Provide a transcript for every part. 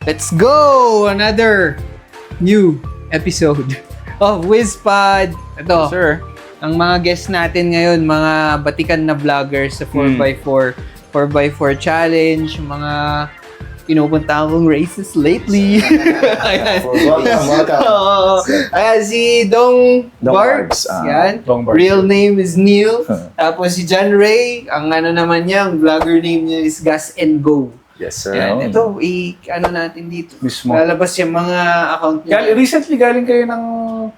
Let's go! Another new episode of WizPod. Ito, Sir. ang mga guests natin ngayon, mga batikan na vloggers sa 4x4, 4x4 challenge, mga pinupunta akong races lately. Ayan. Welcome. Oo. Ayan, si Dong Dong Barbs. Barbs, Yan. Dong Barbs. Real name is Neil. Tapos si John Ray, ang ano naman niya, ang vlogger name niya is Gas and Go. Yes, sir. Ayan, ito, ano natin dito. Mismo. Lalabas yung mga account niya. Recently galing kayo ng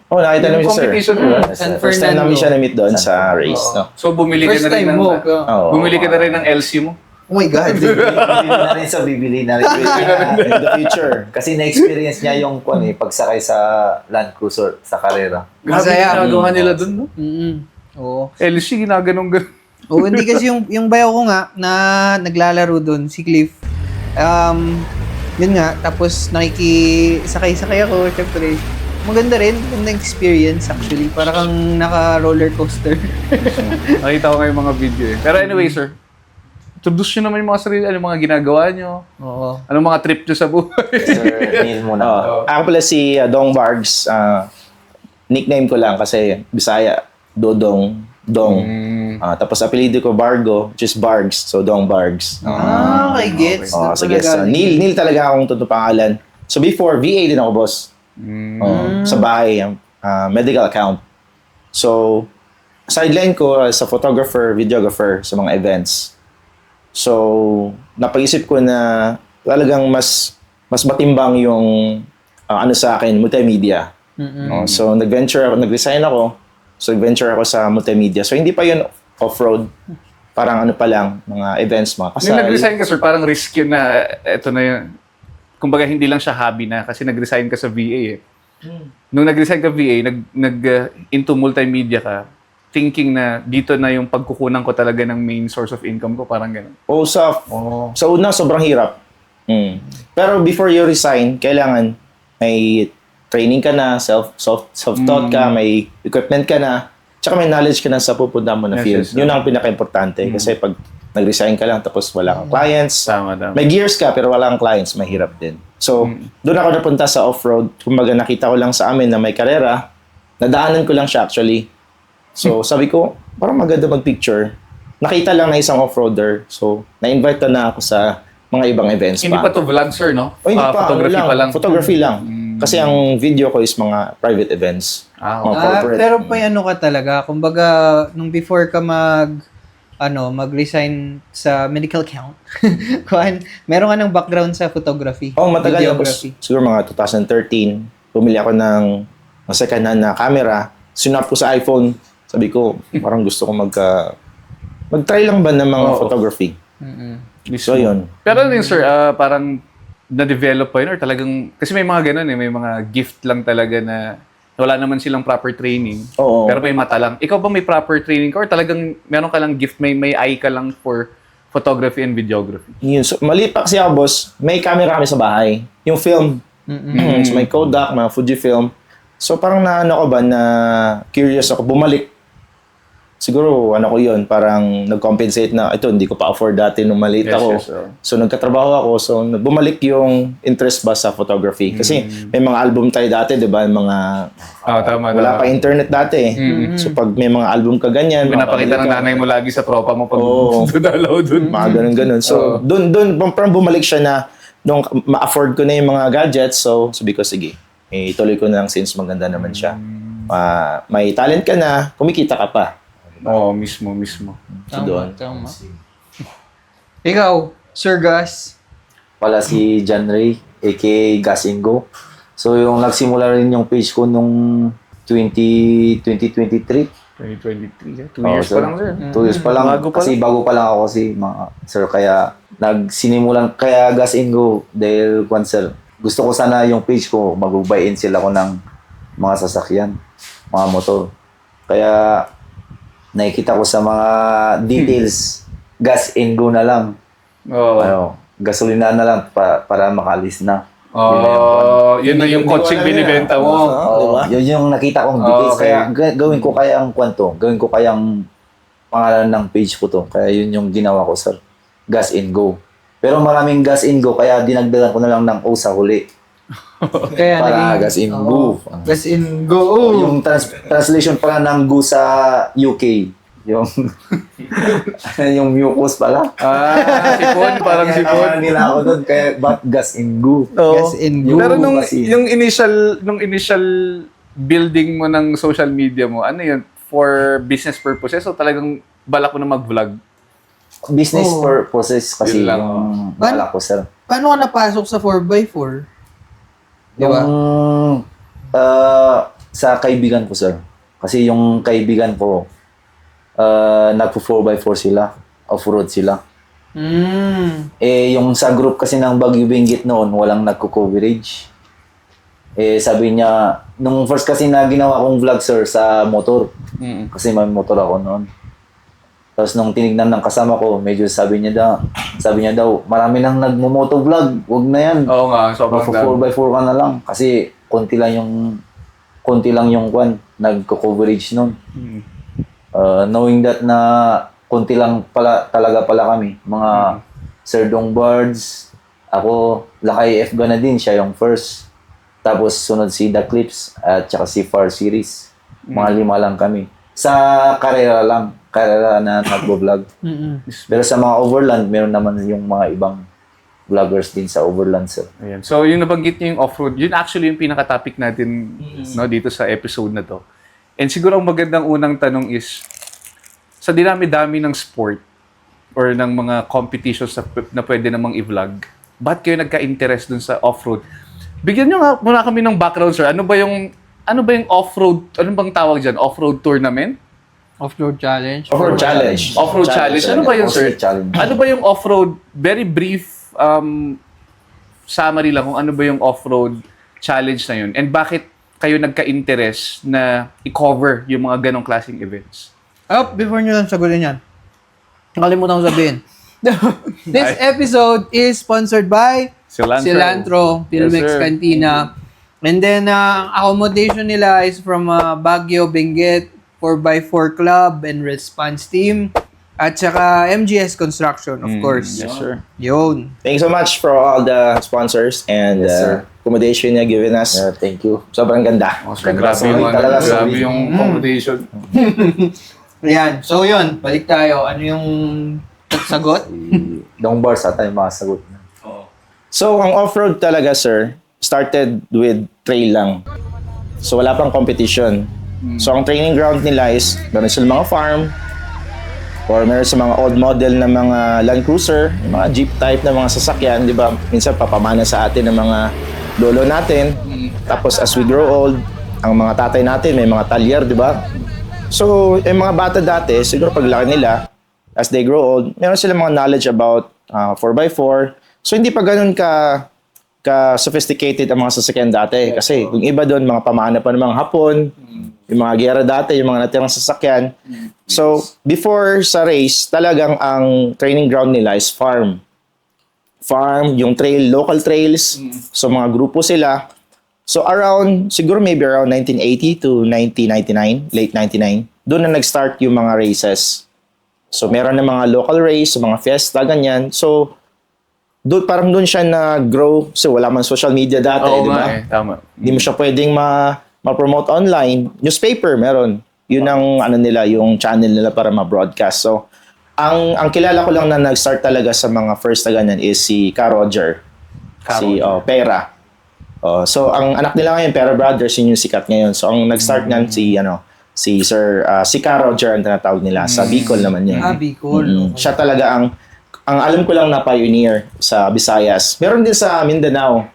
Oh, nakita namin siya, sir. competition, di ba? Yes, San sir. First time Fernando. namin siya na-meet doon sa race, no? So bumili ka First na rin time ng mo. Oo. bumili ka na rin ng LC mo. Oh my God. Bibili na rin In the future. Kasi na-experience niya yung pagsakay sa Land Cruiser sa karera. Masaya. Grabe yung ginagawa nila dun, no? Oo. LC, ginaganong-ganon. Oo, hindi kasi yung bayaw ko nga na naglalaro doon, si Cliff. Yun nga, tapos nakikisakay-sakay ako, syempre. Maganda rin, magandang experience actually. Para kang naka-roller coaster. Nakita ko nga yung mga video eh. Pero anyway, sir. Introduce nyo naman yung mga sarili, anong mga ginagawa nyo, Oo. anong mga trip nyo sa buhay. Sir Neil muna. Ako pala si Dong Barbs. Nickname ko lang kasi Bisaya, Dodong, Dong. Tapos apelido ko Bargo, which is Bargs. So Dong Barbs. I gets. So guess, Neil talaga akong totoo pangalan. So before, VA din ako, boss. Sa bahay, medical account. So, sideline ko as a photographer, videographer sa mga events. So, napag-isip ko na talagang mas matimbang yung ano sa akin, multimedia. So, nag-resign ako. So, nag-venture ako sa multimedia. So, hindi pa yun off-road. Parang ano pa lang, mga events, mga kasal. Nung nag-resign ka, sir, parang risk yun na eto na yun. Kumbaga, hindi lang siya hobby na kasi nag-resign ka sa VA eh. Nung nag-resign ka VA, into multimedia ka, thinking na dito na yung pagkukunan ko talaga ng main source of income ko, parang gano'n. Sa una, sobrang hirap. Pero before you resign, kailangan may training ka na, self-taught ka, may equipment ka na, tsaka may knowledge ka na sa pupunta mo na field. Yes, Yun ang pinaka-importante. Kasi pag nag-resign ka lang tapos wala kang clients, Tama. may gears ka pero wala kang clients, mahirap din. So, doon ako napunta sa off-road. Kumbaga nakita ko lang sa amin na may karera. Nadaanan ko lang siya actually. So, sabi ko, parang maganda mag-picture. Nakita lang na isang off-roader. So, na-invite na ako sa mga ibang events Hindi pa to vlog, sir, no? O, hindi pa. Photography ano pa lang. Photography lang. Kasi ang video ko is mga private events. Ah, Mga corporate. Pero pa ano ka talaga, kumbaga, nung before ka mag-resign sa medical account, meron ka ng background sa photography. Oh, matagal ako. Videography. Siguro mga 2013. Bumili ako ng second hand na camera. Sinap ko sa iPhone. Sabi ko, parang gusto ko mag-try lang ba ng mga photography. So, yun. Pero ano yun, sir, parang na-develop pa yun or talagang, kasi may mga ganun eh, may mga gift lang talaga na wala naman silang proper training. Oo. Pero may mata lang. Ikaw ba may proper training ka or talagang meron ka lang gift, may eye ka lang for photography and videography? Yun. So, mali pa kasi ako, boss. May camera kami sa bahay. Yung film. So, may Kodak, mga Fujifilm. So, parang na curious ako. Bumalik. Siguro, ko yun, parang nag-compensate na, ito, hindi ko pa afford dati nung maliit ako. Yes, oh. So, nagkatrabaho ako. So, bumalik yung interest ba sa photography. Kasi may mga album tayo dati, di ba? Mga, Tama. wala pa internet dati. So, pag may mga album ka ganyan, Pinapakita ng nanay mo lagi sa tropa mo pag dalaw dun. mga ganun-ganun. So, doon parang bumalik siya na nung ma-afford ko na yung mga gadgets. So, sabi ko, sige, ituloy ko na lang since maganda naman siya. May talent ka na, kumikita ka pa. Oo, mismo. So, doon. Tama. Ikaw, Sir Gus. Pala si John Ray, aka Gas and Go. So yung nagsimula rin yung page ko nung 2023. 2023, 2 years pa lang, sir. 2 years pa lang. Bago pa lang ako kasi mga sir. Kaya nagsinimulan, kaya Gas and Go dahil sir, gusto ko sana yung page ko, mag-buy-in sila ko ng mga sasakyan, mga motor. Kaya nakikita ko sa mga details, Gas and Go na lang. Gasolina na lang para makalis na. Yun na yung coaching binibenta mo. Yun yung nakita kong details. Okay. Kaya gawin ko kayang pangalan ng page ko to. Kaya yun yung ginawa ko, sir. Gas and Go. Pero maraming gas in go, kaya dinagdagan ko na lang ng O sa huli. Kaya Para naging... gas in Oo. go. Gas in go. Yung translation pala ng go sa UK. Yung yung mucus pala. Sipon, parang Kaya sipon. tawanan nila ako doon, kaya ba't gas in go? Gas in go. Pero kasi- yung initial building mo ng social media mo, ano yun? For business purposes o talagang balak mo na mag-vlog? Business Oo. purposes kasi Yun lang, yung bala ko, sir. Paano ka napasok sa 4x4? Di ba? Yung sa kaibigan ko, sir. Kasi yung kaibigan ko, nagpo 4x4 sila. Off-road sila. Eh, yung sa group kasi ng Baguio Benguet noon, walang nagko-coverage. Eh, sabi niya, nung first kasi na ginawa kong vlog, sir, sa motor. Kasi may motor ako noon. Tapos nung tinignan ng kasama ko, medyo sabi niya daw, marami nang nagmo-moto vlog, wag na yan. Oo nga, sobrang dami. 4x4 ka na lang. Kasi konti lang yung nagko-coverage noon. Knowing that na konti lang pala talaga kami, mga Sir Dong Birds, ako, Lakay F. Ganadin, siya yung first. Tapos sunod si The Clips at saka si Far Series. Mga 5 lang kami. Sa karera na nagbo-vlog. Pero sa mga overland, meron naman yung mga ibang vloggers din sa overland, sir. Ayan. So, yung nabanggit niyo yung off-road, yun actually yung pinaka-topic natin no, dito sa episode na to. And siguro ang magandang unang tanong is, sa dinami-dami ng sport or ng mga competitions na pwede namang i-vlog, ba't kayo nagka-interest dun sa off-road? Bigyan nyo nga muna kami ng background, sir. Ano ba yung off-road, ano bang tawag dyan? Off-road tournament? Off-road challenge. Off-road challenge. Off-road challenge. Ano ba yun, sir? Off-road challenge. Ano ba yung off-road? Very brief summary lang kung ano ba yung off-road challenge na yun. And bakit kayo nagka-interest na i-cover yung mga ganong klaseng events? Before nyo lang sagutin yan, nakalimutan ko sabihin. This episode is sponsored by Cilantro Filmex Yes, sir. Cantina. And then, ang accommodation nila is from Baguio Benguet 4x4 Club and Response Team. At saka MGS Construction, of course. Yes, sir. Yun. Thank you so much for all the sponsors and Yes, sir. accommodation niya given us. Yeah, thank you. Sobrang ganda. Grabe yung, Talaga, grabe sorry. yung accommodation. Ayan. So, yun. Balik tayo. Ano yung sagot? Dong bars ata yung mga sagot na. So, ang off-road talaga, sir, started with trail lang. So, wala pang competition. So, ang training ground nila is meron silang mga farm or meron sa mga old model na mga Land Cruiser, yung mga jeep type na mga sasakyan, di ba? Minsan papamana sa atin ng mga lolo natin. Tapos, as we grow old, ang mga tatay natin may mga talyer, di ba? So, yung mga bata dati, siguro paglaki nila, as they grow old, meron silang mga knowledge about 4x4. So, hindi pa ganun ka-sophisticated ang mga sasakyan dati. Kasi yung iba doon, mga pamana pa ng mga Hapon, yung mga gera dati, yung mga natirang sasakyan. So, before sa race, talagang ang training ground nila is farm. Farm, yung trail, local trails. So, mga grupo sila. So, siguro maybe around 1980 to 1999, late 99, doon na nag-start yung mga races. So, meron na mga local race, mga fiesta, ganyan. So, parang doon siya na-grow. So, wala man social media dati, Oo di ba? nga tama. Hindi mo siya pwedeng ma-promote online. Newspaper, meron. Yun ang nila, yung channel nila para ma-broadcast. So, ang kilala ko lang na nag-start talaga sa mga first na ganyan is si Ka Roger. Pera. So, ang anak nila ngayon, Pera Brothers, yun yung sikat ngayon. So, ang nag-start niyan si Ka Roger ang tinatawag nila. Sa Bicol naman niya. Bicol. Siya talaga ang alam ko lang na pioneer sa Visayas. Meron din sa Mindanao.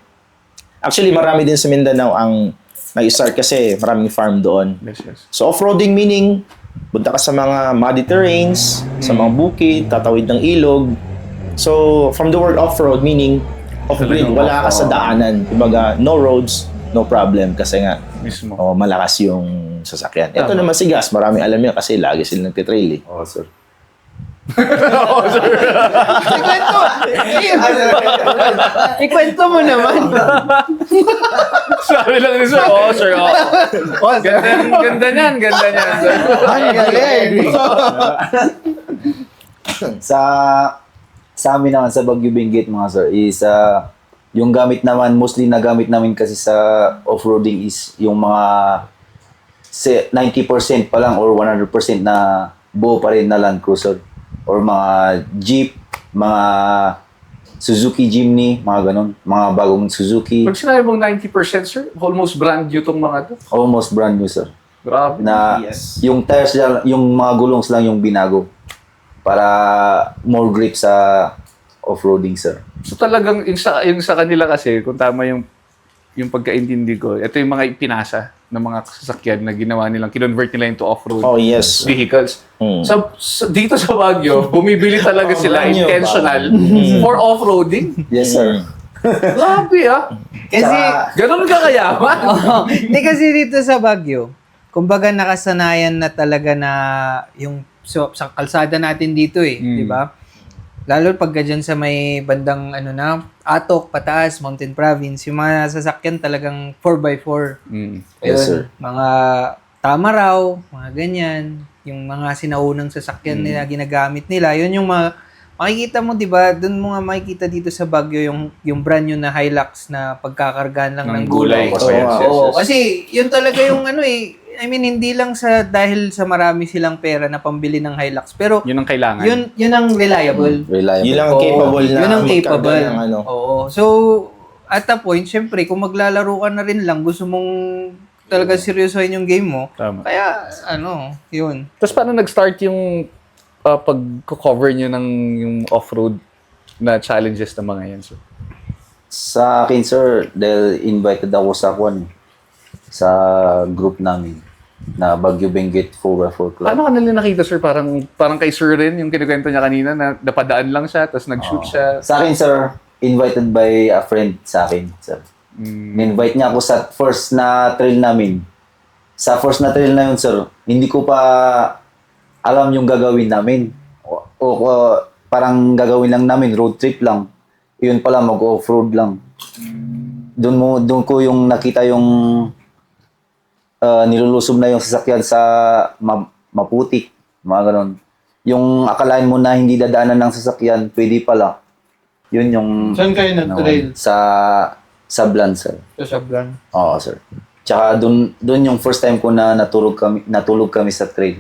Actually, marami din sa Mindanao ang nag-start kasi maraming farm doon. Yes. So, off-roading meaning, punta ka sa mga muddy terrains, sa mga bukid, tatawid ng ilog. So, from the word off-road meaning, off-grid, wala ka sa daanan. Kumbaga, no roads, no problem. Kasi nga, Mismo. malakas yung sasakyan. Ito naman si Gas, maraming alam yan kasi lagi sila nagtitrail eh. Oo, sir. Ikwento mo naman. Sabi lang ni sir, sir, Ganda niyan, sir. Ang galing. Sa amin naman sa Baguio Benguet mga sir is yung gamit naman, mostly na gamit namin kasi sa off-roading is yung mga 90% pa lang or 100% na buo pa rin na Land Cruiser or mga Jeep, mga Suzuki Jimny, mga ganun, mga bagong Suzuki, Pag sinabi mong 90%, sir, almost brand new tong mga to. almost brand new sir. Grabe. Na Yes. yung tires lang, yung mga gulongs lang yung binago para more grip sa off-roading sir. So talagang yung sa kanila kasi, kung tama yung pagkaintindi ko, ito yung mga ipinasa ng mga sasakyan na ginawa nilang, kinonvert nila into off-road Oh, yes. vehicles. Mm. Dito sa Baguio, bumibili talaga sila brand new, intentional for off-roading. Yes sir. Grabe ah. Kasi, Tsaka- Ganun ka kayaman. hindi kasi dito sa Baguio, kumbaga nakasanayan na talaga na yung sa kalsada natin dito di ba? Lalo pagka dyan sa may bandang Atok, Pataas, Mountain Province, yung mga sasakyan talagang 4x4. Yes, sir. Mga tama raw, mga ganyan. Yung mga sinaunang sasakyan nila, ginagamit nila. Yun yung makikita mo, di ba? Doon mo nga makikita dito sa Baguio yung brand new na Hilux na pagkakargahan lang ng gulay. Oh, yes, yes, Oo, yes. kasi yun talaga yung I mean, hindi lang dahil sa marami silang pera na pambili ng Hilux. Pero Yun ang kailangan. yun ang reliable. Reliable. Yun lang ang Oo, capable na yun ang magkarga capable. ng ano. Oo. So, at a point, syempre, kung maglalaro ka na rin lang, gusto mong talaga seryosohin yung game mo, Tama. kaya, yun. Tapos paano nag-start yung pag-cover nyo ng yung off-road na challenges ng mga yan? So, Sa akin, sir, dahil invited ako sa group namin na Baguio Benguet 4x4 Club. paano ka nila nakita, sir? Parang kay Sir rin, yung kinikwento niya kanina, na napadaan lang siya, tapos nag-shoot siya. Sa akin, sir, invited by a friend sa akin, sir. In-invite niya ako sa first na trail namin. Sa first na trail na yun, sir, hindi ko pa alam yung gagawin namin. O parang gagawin lang namin, road trip lang. Yun pala, mag-off-road lang. Doon ko yung nakita yung nilulusob na yung sasakyan sa maputik, mga ganon. Yung akalain mo na hindi dadaanan ng sasakyan, pwede pala. Yun yung... Saan kayo nag-trail? Sa Blan, sir. Sa Sablan. Oo, sir. Tsaka doon yung first time ko na natulog kami sa trail.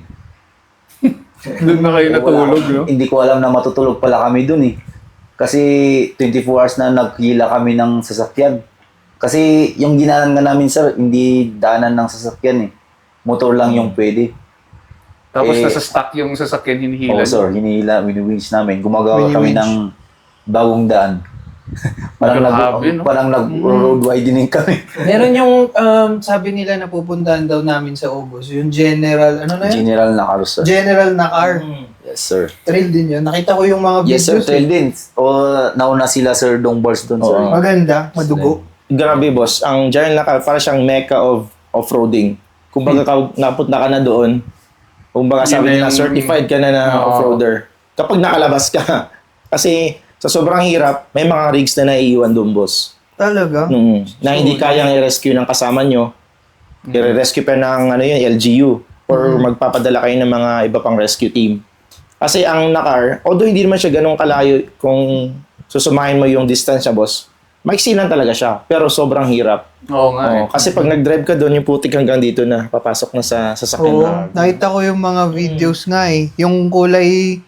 Doon na kayo natulog, no? Hindi ko alam na matutulog pala kami doon eh. Kasi 24 hours na naghila kami ng sasakyan. Kasi yung dinanan nga namin, sir, hindi daanan ng sasakyan eh. Motor lang yung pwede. Tapos Eh, nasa stock yung sasakyan Oo, hinihila. sir. Hinihila, wini-winch namin. Gumagawa kami ng bagong daan. Grabe, no? Parang nag-road widening kami. Meron yung, sabi nila na pupuntahan daw namin sa Obos, yung General, General na car, sir. General na car. Yes, sir. Trail din yun. Nakita ko yung mga Yes, sir. videos. Trail din. O, nauna sila, sir, Dong Bars doon, sir. Oo. Maganda, madugo. Grabe, boss. Ang General Nakal, para siyang mecca of off-roading. Kung baga napunta ka na doon, kung baga sabi nila, certified ka na off-roader. Kapag nakalabas ka. Kasi sa sobrang hirap, may mga rigs na naiiwan doon, boss. Talaga? Na hindi kayang i-rescue ng kasama nyo. I-rescue pa ng LGU. Or magpapadala kayo ng mga iba pang rescue team. Kasi ang Nakar, although hindi naman siya ganun kalayo kung susumahin mo yung distance niya, boss, maiksi lang talaga siya. Pero sobrang hirap. Oo nga eh. Kasi pag nag-drive ka doon, yung putik hanggang dito na papasok na sa sasakyan Oo, na. nakita ko yung mga videos nga eh. Yung kulay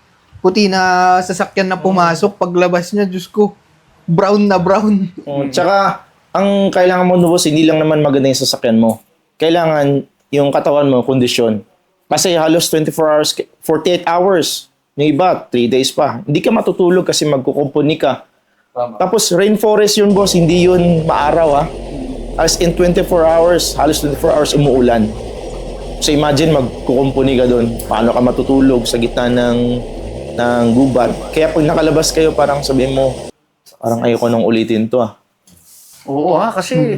puti na sasakyan na pumasok, paglabas niya, Diyos ko, brown na brown. Tsaka, ang kailangan mo, boss, hindi lang naman maganda yung sasakyan mo. Kailangan yung katawan mo, kondisyon. Kasi halos 24 hours, 48 hours. Yung iba, 3 days pa. Hindi ka matutulog kasi magkukumpuni ka. Tama. Tapos rainforest yun, boss, hindi yun maaraw As in 24 hours, halos 24 hours umuulan. So imagine magkukumpuni ka doon. Paano ka matutulog sa gitna ng gubat. Kaya pag nakalabas kayo, parang sabihin mo, parang ayoko nang ulitin to Oo kasi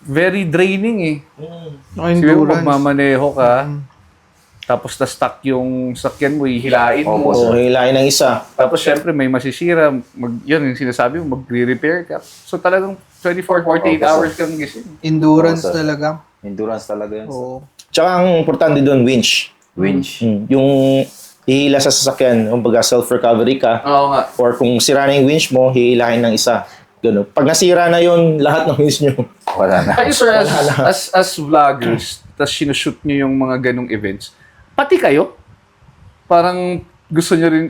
very draining eh. Ang Siguro magmamaneho ka, tapos na-stuck yung sakyan mo, hihilain mo. Oo, hilahin ng isa. Tapos syempre may masisira, yun yung sinasabi mo, magre-repair ka. So talagang 24, 48 hours kang gising. Endurance Oo, sir. talaga. Endurance talaga yun, sir. Oo. Tsaka ang importante doon, winch. Winch. Yung hihila sa sasakyan, kumbaga self-recovery ka, Oo nga. or kung sira na yung winch mo, hihilahin ng isa. Ganun. Pag nasira na yun, lahat ng winch nyo. Wala na. Kayo sir, as vloggers, tapos sinushoot nyo yung mga ganong events, pati kayo, parang gusto nyo rin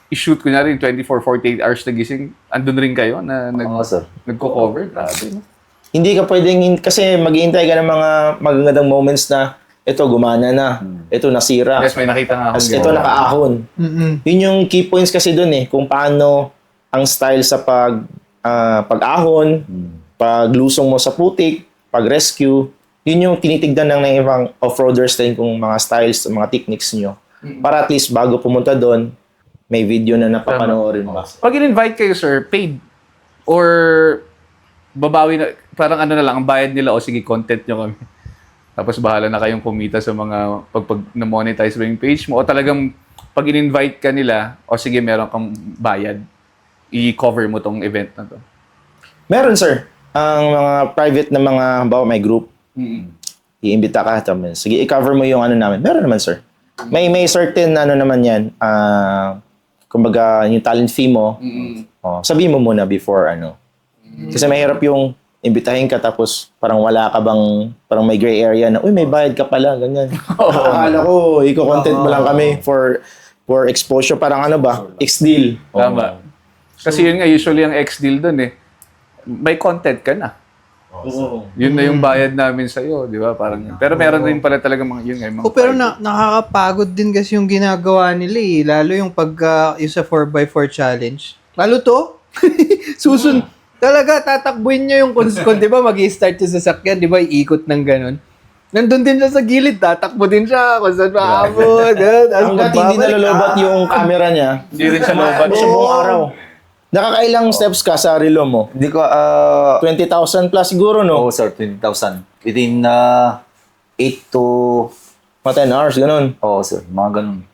i-shoot ko na rin 24-48 hours na gising, andun rin kayo na Oo, sir. nagko-cover? Grabe, no? Hindi ka pwedeng, kasi maghihintay ka ng mga magagandang moments na ito gumana na, ito nasira, Yes, may nakita nga akong ito nakaahon. Yun yung key points kasi dun kung paano ang style sa pag-ahon, paglusong mo sa putik, pag-rescue, yun yung tinitignan ng ibang off-roaders din kung mga styles, mga techniques nyo. Para at least bago pumunta doon, may video na napapanoorin mo. Pag in-invite kayo, sir, paid or babawi na, parang ano na lang, ang bayad nila, o sige, content nyo kami. Tapos bahala na kayong kumita sa mga pag na-monetize mo yung page mo, o talagang pag in-invite ka nila, o sige, meron kang bayad, i-cover mo tong event na to. Meron, sir. Ang mga private na mga, bawa may group, iimbita ka, sige, i-cover mo yung ano namin. Meron naman, sir. May certain ano naman yan, kumbaga yung talent fee mo, sabihin mo muna before ano. Kasi mahirap yung imbitahin ka tapos parang wala ka bang, parang may gray area na, uy, may bayad ka pala, ganyan. Akala ko, iko-content mo lang kami for exposure, parang ano ba, X-deal. Tama. Kasi yun nga, usually ang ex-deal dun may content ka na. Yun na yung bayad namin sa'yo, di ba? Parang, pero meron din pala talaga mga, yun nga, yung mga Pero private. nakakapagod din kasi yung ginagawa nila Lalo yung yung sa 4x4 challenge. Lalo to, talaga tatakbuhin niya yung kung di ba mag-i-start yung sasakyan, di ba iikot ng ganun. Nandun din siya sa gilid, tatakbo din siya kung saan maabot. Hanggat hindi nalolobat yung camera niya, Hindi rin siya lobat. sa buong araw. Nakakailang steps ka sa relo mo? Hindi ko, 20,000 plus siguro, no? sir, 20,000. Within 8 to, Mga 10 hours, ganun. sir, mga ganun.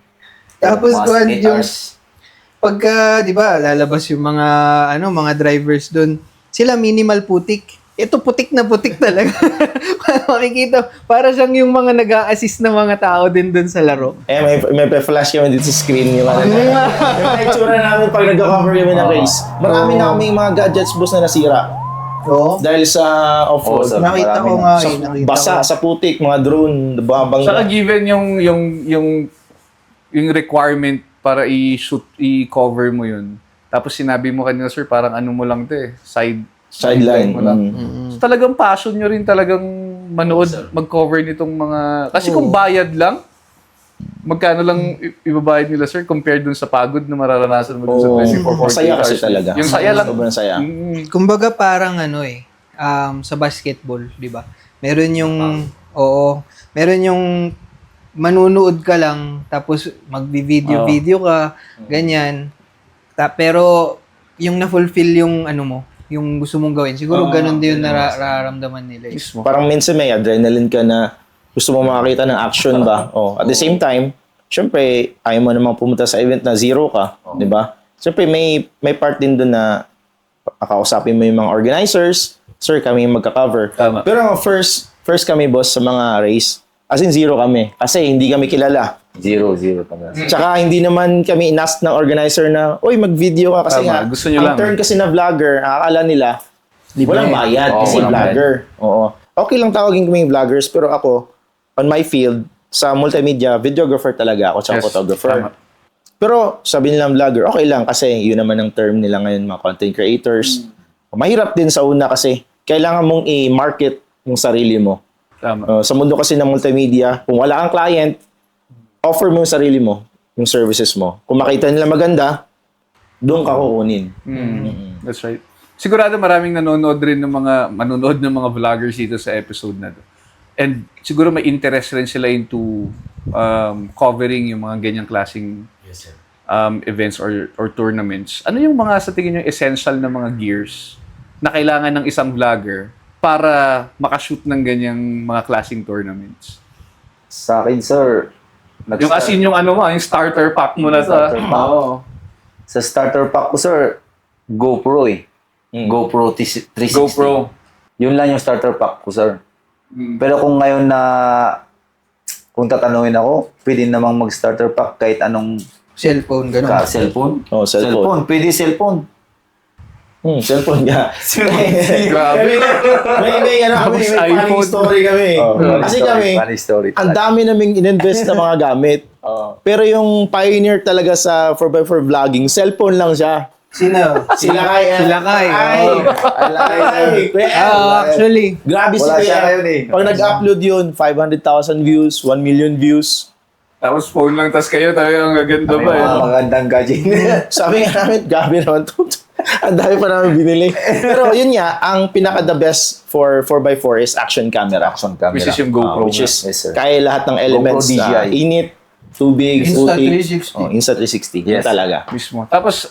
Tapos Mga kung 8 yung hours. pagka, di ba, lalabas yung mga mga drivers doon, sila minimal putik. Ito putik na putik talaga. Makikita, para siyang yung mga nag-a-assist na mga tao din doon sa laro. May flash kami dito sa screen yung yung itsura namin pag nag-cover kami ng race. Marami na kaming mga gadgets boss na nasira. Oo. Dahil sa off-road. Oo, sir. Nakita ko Marami nga Sa nakita basa, ko. sa putik, mga drone, babang. Saka given yung requirement para i-cover mo yun. Tapos sinabi mo kanina, sir, parang ano mo lang Sideline. mo lang. So, talagang passion nyo rin talagang manood, mag-cover nitong mga... Kasi kung bayad lang, magkano lang ibabayad nila, sir, compared dun sa pagod na mararanasan mo dun sa 24-48 Masaya kasi hours. talaga. Yung saya lang. Sobrang saya. Kumbaga parang sa basketball, di ba? Meron yung, meron yung manunood ka lang, tapos magbi-video ka, ganyan. Pero yung na-fulfill yung yung gusto mong gawin, siguro ganun din yung nararamdaman nila. Parang minsan may adrenaline ka na gusto mo makakita ng action ba? At the same time, syempre, ayaw mo namang pumunta sa event na zero ka, di ba? Syempre, may part din doon na kakausapin mo yung mga organizers, sir, kami yung magka-cover. Tama. Pero first kami, boss, sa mga race, as in zero kami. Kasi hindi kami kilala. Zero talaga. Tsaka hindi naman kami inask ng organizer na, uy, mag-video ka. Kasi Tama, nga, gusto nyo ang lang. term kasi na vlogger, akala nila, walang bayad kasi walang vlogger. Oo. Okay lang tawagin kaming vloggers, pero ako, on my field, sa multimedia, videographer talaga ako, tsaka Yes, photographer. tama. Pero sabi nilang vlogger, okay lang kasi yun naman ang term nila ngayon, mga content creators. Mahirap din sa una kasi kailangan mong i-market yung sarili mo. Tama. Sa mundo kasi ng multimedia, kung wala kang client, offer mo yung sarili mo, yung services mo. Kung makita nila maganda, doon ka kukunin. That's right. Sigurado maraming nanonood ng mga vloggers dito sa episode na to. And siguro may interest rin sila into covering yung mga ganyang klaseng events or tournaments. Ano yung mga sa tingin nyo essential na mga gears na kailangan ng isang vlogger para makashoot ng ganyang mga klaseng tournaments? Sa akin, sir, Yung as in yung yung starter pack mo na sa... Starter pack. Oo. Sa starter pack ko, sir, GoPro GoPro 360. GoPro. Yun lang yung starter pack ko, sir. Pero kung ngayon na kung tatanungin ako, pwede namang mag-starter pack kahit anong Cellphone, ganun. cellphone. Oh, cellphone. Pwede cellphone. Cellphone nga. Grabe. may Tapos funny iPhone. story kami. Kasi kami, Funny story. ang dami naming in-invest na mga gamit. Pero yung pioneer talaga sa 4x4 vlogging, cellphone lang siya. Sino? Sila kay. Sila kay. Ay. Actually. Grabe Wala si siya Kuya. ngayon eh. Pag nag-upload yun, 500,000 views, 1 million views. Tapos phone lang, tas kayo tayo ang gaganda May ba eh. mga magandang gadget. Sabi nga namin, gabi naman to. Ang dami pa namin binili. Pero yun nga, ang pinaka-the best for 4x4 is action camera. Action camera. Which is yung GoPro. Which is, Yes, sir. kaya lahat ng elements GoPro na DJI. init, tubig, Insta360. Insta360. Yun Yes. talaga. Mismo. Tapos,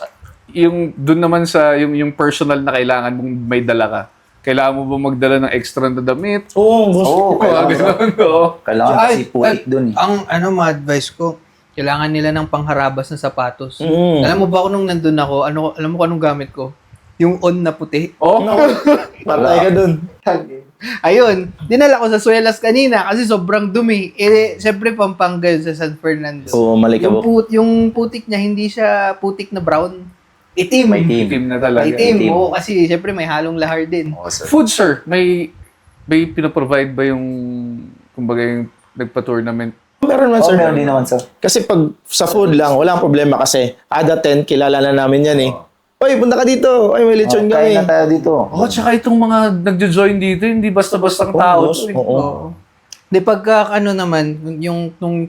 yung doon naman sa yung personal na kailangan mong may dala ka. Kailangan mo ba magdala ng extra na damit? Oo, Oo, Kaya kailangan. ganun, Kailangan kasi puwit dun eh. Ang ma-advise ko, kailangan nila ng pangharabas na sapatos. Mm. Alam mo ba kung nung nandun ako, alam mo kung anong gamit ko? Yung on na puti. Oh, Patay ka dun. Ayun, dinala ko sa Suelas kanina kasi sobrang dumi. Eh, siyempre Pampanga yun sa San Fernando. Oo, malikabok. Yung putik niya, hindi siya putik na brown. Itim. May team. team na talaga. Itim. Itim. Oo, kasi siyempre may halong lahar din. Oo, sir. Food, sir. May pinaprovide ba yung, kumbaga yung nagpa-tournament? Meron man, Oh, sir. meron din naman, sir. Kasi pag sa food lang, walang problema kasi Ada 10, kilala na namin yan eh. Oy, punta ka dito. Oy, may lechon kami. Kain na tayo dito. Oh, tsaka itong mga nagjo-join dito, hindi basta-bastang tao. boss. to eh. Oo. Oo. Di pagka ano naman, nung nung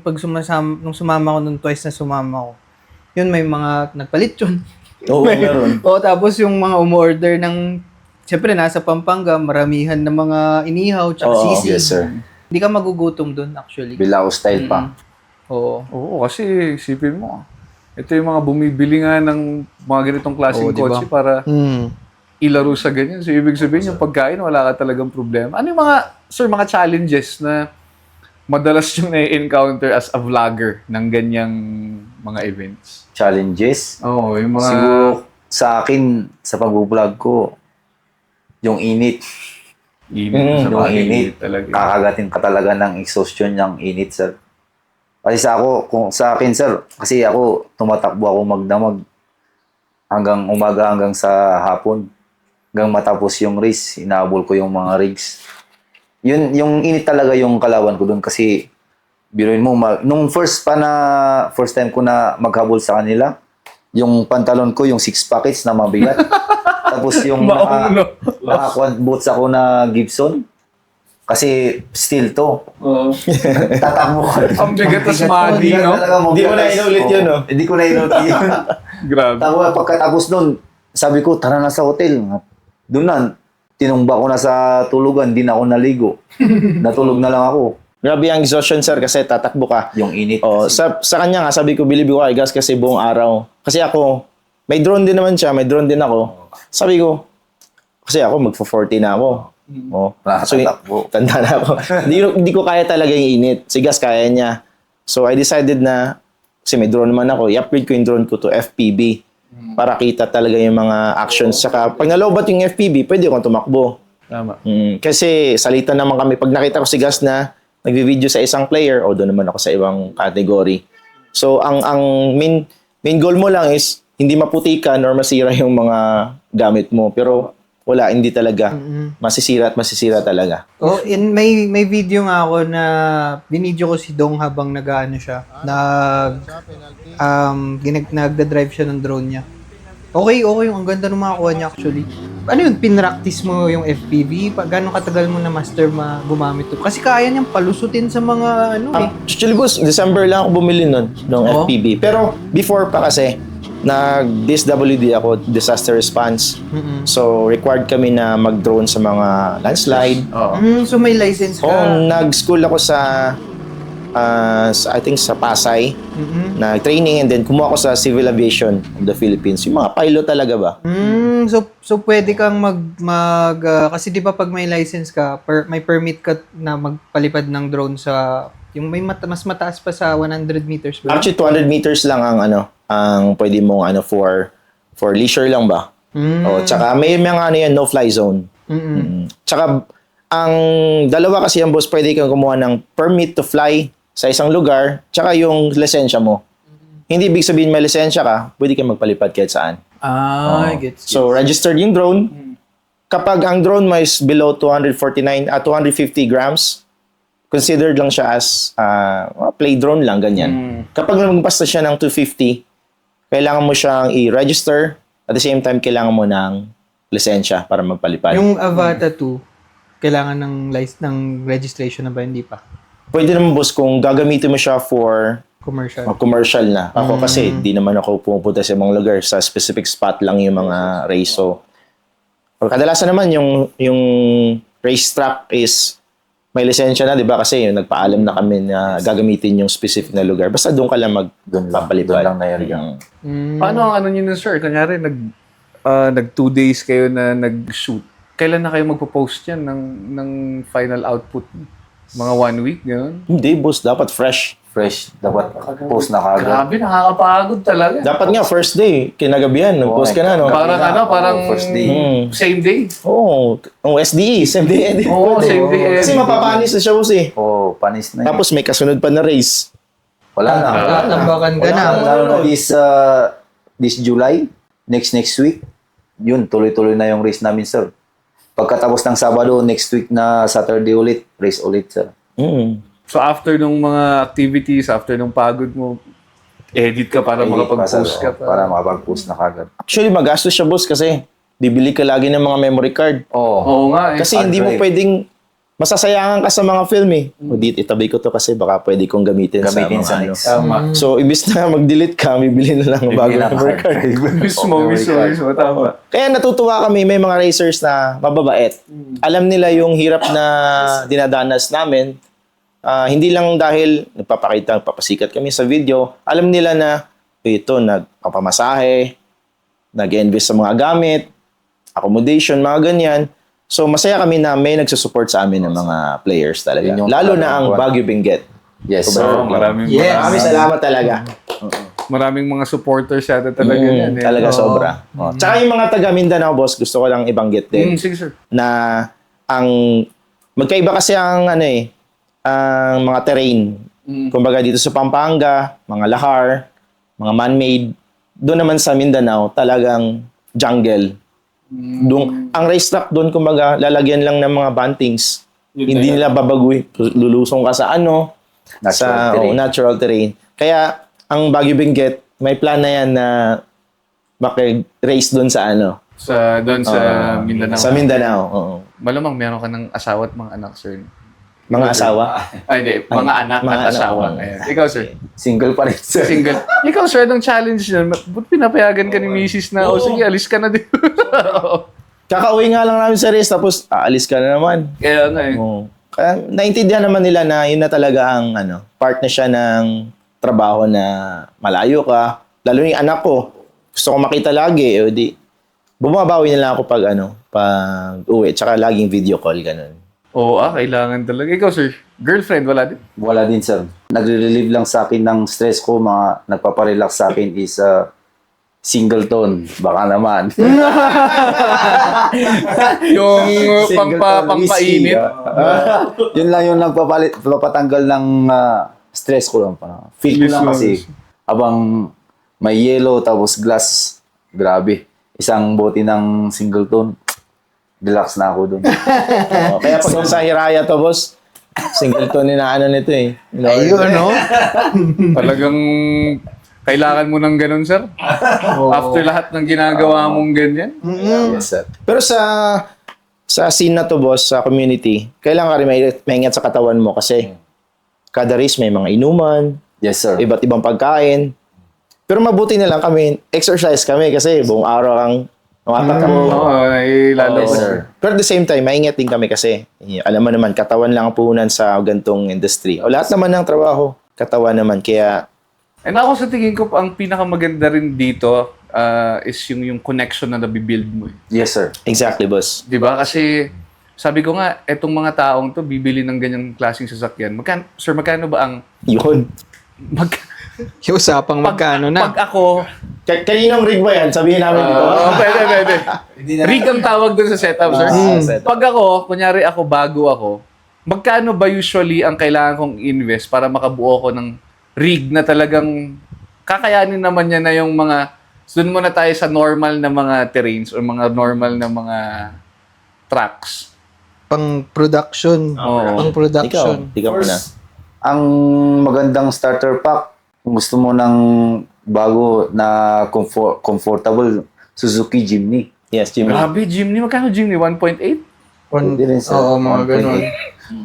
sumama ko nung twice na sumama ko, yun may mga nagpalit yun. Oo, meron. Oo, tapos yung mga umorder ng, siyempre nasa Pampanga, maramihan na mga inihaw, tsaka Oo, sisig. Yes, sir. Hindi ka magugutom dun actually. Bilao style pa. Oo. Oo, kasi isipin mo, ito yung mga bumibili nga ng mga ganitong klaseng Oo, di ba? kotse para Hmm. ilaro sa ganyan. So, ibig sabihin, yung pagkain, wala ka talagang problema. Ano yung mga, sir, mga challenges na madalas yung na-encounter as a vlogger ng ganyang mga events? Challenges. Oo, yung mga... Siguro sa akin, sa pag-vlog ko, yung init. Init sa yung mga init. talaga. Kakagatin ka talaga ng exhaustion yung init, sir. Kasi sa akin, sir, kasi ako, tumatakbo ako magdamag hanggang umaga, hanggang sa hapon. Hanggang matapos yung race, inaabol ko yung mga rigs. Yun, yung init talaga yung kalawan ko doon kasi biruin mo, nung first time ko na maghabol sa kanila, yung pantalon ko, yung 6 pockets na mabigat. Tapos yung naka boots ako na Gibson. Kasi steel to. Oo. Tatakbo ko. Ang bigat tas madi, no? Hindi mo na inulit yun, no? Hindi ko na inulit yun. Grabe. Tapos pagkatapos nun, sabi ko, tara na sa hotel. Doon na, tinumba ko na sa tulugan, di na ako naligo. Natulog na lang ako. Grabe ang exhaustion, sir, kasi tatakbo ka. Yung init. Oh, sa kanya nga, sabi ko, believe ko kay gas kasi buong araw. Kasi ako, may drone din naman siya, may drone din ako. Sabi ko, kasi ako, magpo-40 na ako. Oh, Nakakatakbo. tanda na ako. Hindi ko kaya talaga yung init. Si gas, kaya niya. So, I decided na, kasi may drone naman ako, i-upgrade ko yung drone ko to FPV para kita talaga yung mga actions. Saka, pag nalobat yung FPV, pwede akong tumakbo. Tama. Kasi salita naman kami, pag nakita ko si Gas na nagvi-video sa isang player, o doon naman ako sa ibang category. So, ang main goal mo lang is hindi maputikan or masira yung mga gamit mo. Pero wala, hindi talaga. Masisira at masisira talaga. Oh, may video nga ako na binidyo ko si Dong habang nag-ano siya. Nagda-drive siya ng drone niya. Okay, ang ganda ng mga kuha niya actually. Ano yun, pinractice mo yung FPV? Gano'ng katagal mo na master gumamit to? Kasi kaya niyang palusutin sa mga ano eh. Actually, boss, December lang ako bumili nun, ng Oh. FPV. Pero before pa kasi, nag-DSWD ako, disaster response. So, required kami na mag-drone sa mga landslide. Oo. So may license ka? Nag-school ako sa I think sa Pasay, na training, and then kumuha ako sa Civil Aviation of the Philippines. Yung mga pilot talaga ba? So pwede kang kasi 'di ba pag may license ka, may permit ka na magpalipad ng drone sa yung may mas mataas pa sa 100 meters ba? Actually, 200 meters lang ang pwede mong for leisure lang ba? O, tsaka may mga no-fly zone. Tsaka ang dalawa kasi yung boss, pwede kang kumuha ng permit to fly sa isang lugar, tsaka yung lisensya mo. Hindi ibig sabihin may lisensya ka, pwede kang magpalipad kahit saan. Gets. So, registered yung drone. Kapag ang drone mo is below 250 grams, considered lang siya as play drone lang, ganyan. Kapag magpasta siya ng 250, kailangan mo siyang i-register. At the same time, kailangan mo ng lisensya para magpalipad. Yung Avata 2, kailangan ng registration na ba? Hindi pa. Pwede naman, boss, kung gagamitin mo siya for Commercial. commercial na. Ako kasi, di naman ako pumupunta sa mga lugar. Sa specific spot lang yung mga race. So, kadalasan naman yung race track is may lisensya na, di ba? Kasi yung nagpaalam na kami na gagamitin yung specific na lugar. Basta doon ka lang magpapalipad. Doon lang na area. Paano ang ano nyo nun, sir? Kunyari, nag 2 days kayo na nag-shoot. Kailan na kayo magpo-post yan ng final output? Mga 1 week, gano'n? Hindi, boss. Dapat fresh. Fresh. Dapat post na kagad. Grabe, nakakapagod talaga. Dapat nga, first day, kinagabihan, nag-post ka na, no? Parang first day. same day. Oo. Oh, SDE, same day edit. Oo, same day edit. Kasi mapapanis na siya, boss, eh. Oh, panis na yun. Tapos may kasunod pa na race. Wala na. Tambakan ka na. Lalo na this July, next week, yun, tuloy-tuloy na yung race namin, sir. Pagkatapos ng Sabado, next week na Saturday ulit, race ulit, sir. So after nung mga activities, after nung pagod mo, edit ka para makapag-post ka. Para makapag-post na kagad. Actually, magastos siya, boss, kasi bibili ka lagi ng mga memory card. Oo nga eh. Kasi hindi mo pwedeng masasayangan ka sa mga film, eh. O, dito, itabi ko to kasi baka pwede kong gamitin sa mga sa ano. next. Tama. So, ibis na mag-delete ka, bibili na lang ng bagong memory card. Mismo, tama. Kaya natutuwa kami, may mga racers na mababait. Alam nila yung hirap na dinadanas namin. Hindi lang dahil nagpapasikat kami sa video. Alam nila na ito, nagpapamasahe, nag-invest sa mga gamit, accommodation, mga ganyan. So, masaya kami na may nagsusupport sa amin ng mga players talaga. Yun yung Lalo na ang talagang- Baguio Benguet. Yes, sir. So, maraming Maraming salamat talaga. maraming mga supporters yata talaga yan. Eh. Talaga sobra. Tsaka yung mga taga Mindanao, boss, gusto ko lang ibanggit din. Sige, sir. Na ang magkaiba kasi ang ang mga terrain. Kumbaga dito sa Pampanga, mga lahar, mga man-made. Doon naman sa Mindanao, talagang jungle. Doon, ang racetrack doon, kumbaga, lalagyan lang ng mga bantings. Hindi nila babaguhin. Lulusong ka sa natural terrain. Kaya, ang Baguio Benguet, may plan na yan na maki-race doon sa Doon sa Mindanao. Sa Mindanao, oo. Malamang meron ka ng asawa at mga anak, sir. Mga asawa. Ay, hindi. Mga anak mga at anak, asawa. oo. Ayan. Ikaw, sir. Single pa rin, sir. Single. Ikaw, sir, anong challenge yun? Ba't pinapayagan ka ni misis na, sige, alis ka na din. Kakauwi nga lang namin sa race, tapos aalis ka na naman. Kaya nga eh. Oo. Kaya naintindihan naman nila na yun na talaga ang part na siya ng trabaho na malayo ka. Lalo yung anak ko, gusto ko makita lagi. O di, bumabawi na lang ako pag uwi. Tsaka laging video call, ganun. Oo, kailangan talaga. Ikaw, sir, girlfriend, wala din? Wala din, sir. Nagre-relieve lang sa akin ng stress ko. Nagpaparelax sa akin is Singleton. Baka naman. Yung Singleton whiskey. pampainit. Yun lang yung nagpapatanggal ng stress ko lang. Feel ko lang kasi habang may yellow tapos glass, grabe. Isang bote ng Singleton. Relax na ako dun. Kaya pag sa Hiraya to, boss, Singleton na nito eh. Ayun, no? Talagang kailangan mo ng ganun, sir? After lahat ng ginagawa mong ganyan? Yes, sir. Pero sa scene na to, boss, sa community, kailangan ka rin maingat sa katawan mo kasi kada race may mga inuman, Yes, sir. iba't ibang pagkain. Pero mabuti na lang kami, exercise kami kasi buong araw kang tumatakbo. Oo, lalo. Yes, sir. Pero at the same time, maingat din kami kasi alam mo naman, katawan lang ang puhunan sa gantong industry. O lahat naman ng trabaho, katawan naman. Kaya, And ako sa tingin ko, ang pinakamaganda rin dito is yung connection na nabibuild mo. Yes, sir. exactly, boss. Di ba? Kasi sabi ko nga, etong mga taong to bibili ng ganyang klaseng sasakyan. Magkano ba ang... Yun. Yung usapang magkano na. Pag ako... Kaninong rig ba yan? Sabihin namin dito. Pwede. Rig ang tawag dun sa setup, sir. Setup. Pag ako, kunyari ako, bago ako, magkano ba usually ang kailangan kong invest para makabuo ko ng rig na talagang kakayanin naman niya na yung mga, doon muna tayo sa normal na mga terrains or mga normal na mga tracks. Pang-production. Oo. Pang-production. Ikaw muna. Ang magandang starter pack, kung gusto mo ng bago na comfortable, Suzuki Jimny. Yes, Jimmy. Grabe, Jimny. Magkano Jimny? 1.8? Pwede rin, sir. Oo, mga 1.8. ganun.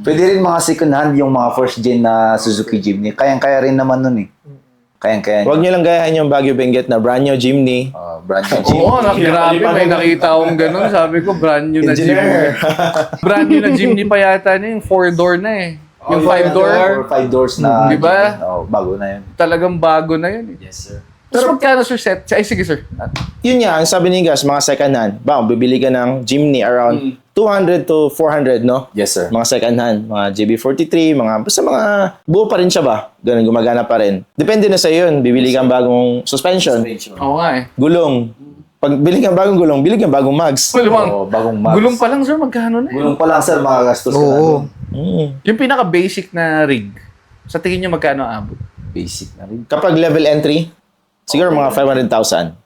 Pwede rin mga second hand yung mga first gen na Suzuki Jimny. Kayang-kaya rin naman nun eh. Kayang-kaya. Huwag niyo lang gayahin yung Baguio Benguet na brand new Jimny. Brand new Jimny. Oo, grabe. May nakita akong ganun. Sabi ko, brand new na Jimny. Engineer. Brand new na Jimny pa yata na yung 4-door na eh. Yung 5-door. Or 5 doors na. Di ba? Jimny. Bago na yun. Talagang bago na yun eh. Yes, sir. Pero magkano sir set? Ay, sige sir. Yun nga, ang sabi ni Gas, mga second hand. Bibili ka ng Jimny around 200 to 400, no? Yes, sir. Mga second hand, mga JB43, basta mga buo pa rin siya ba? Ganun, gumagana pa rin. Depende na sa yun. Bibili kang bagong suspension, Oo nga eh. gulong. Pag bili kang bagong gulong, bili kang bagong mags. Bagong mags. Gulong pa lang sir, magkano na eh. Gulong pa lang, sir. Makagastos ka na Oo. dun. Yung pinaka-basic na rig, sa tingin nyo magkano abot? Basic na rin. Kapag level entry, siguro mga 500,000.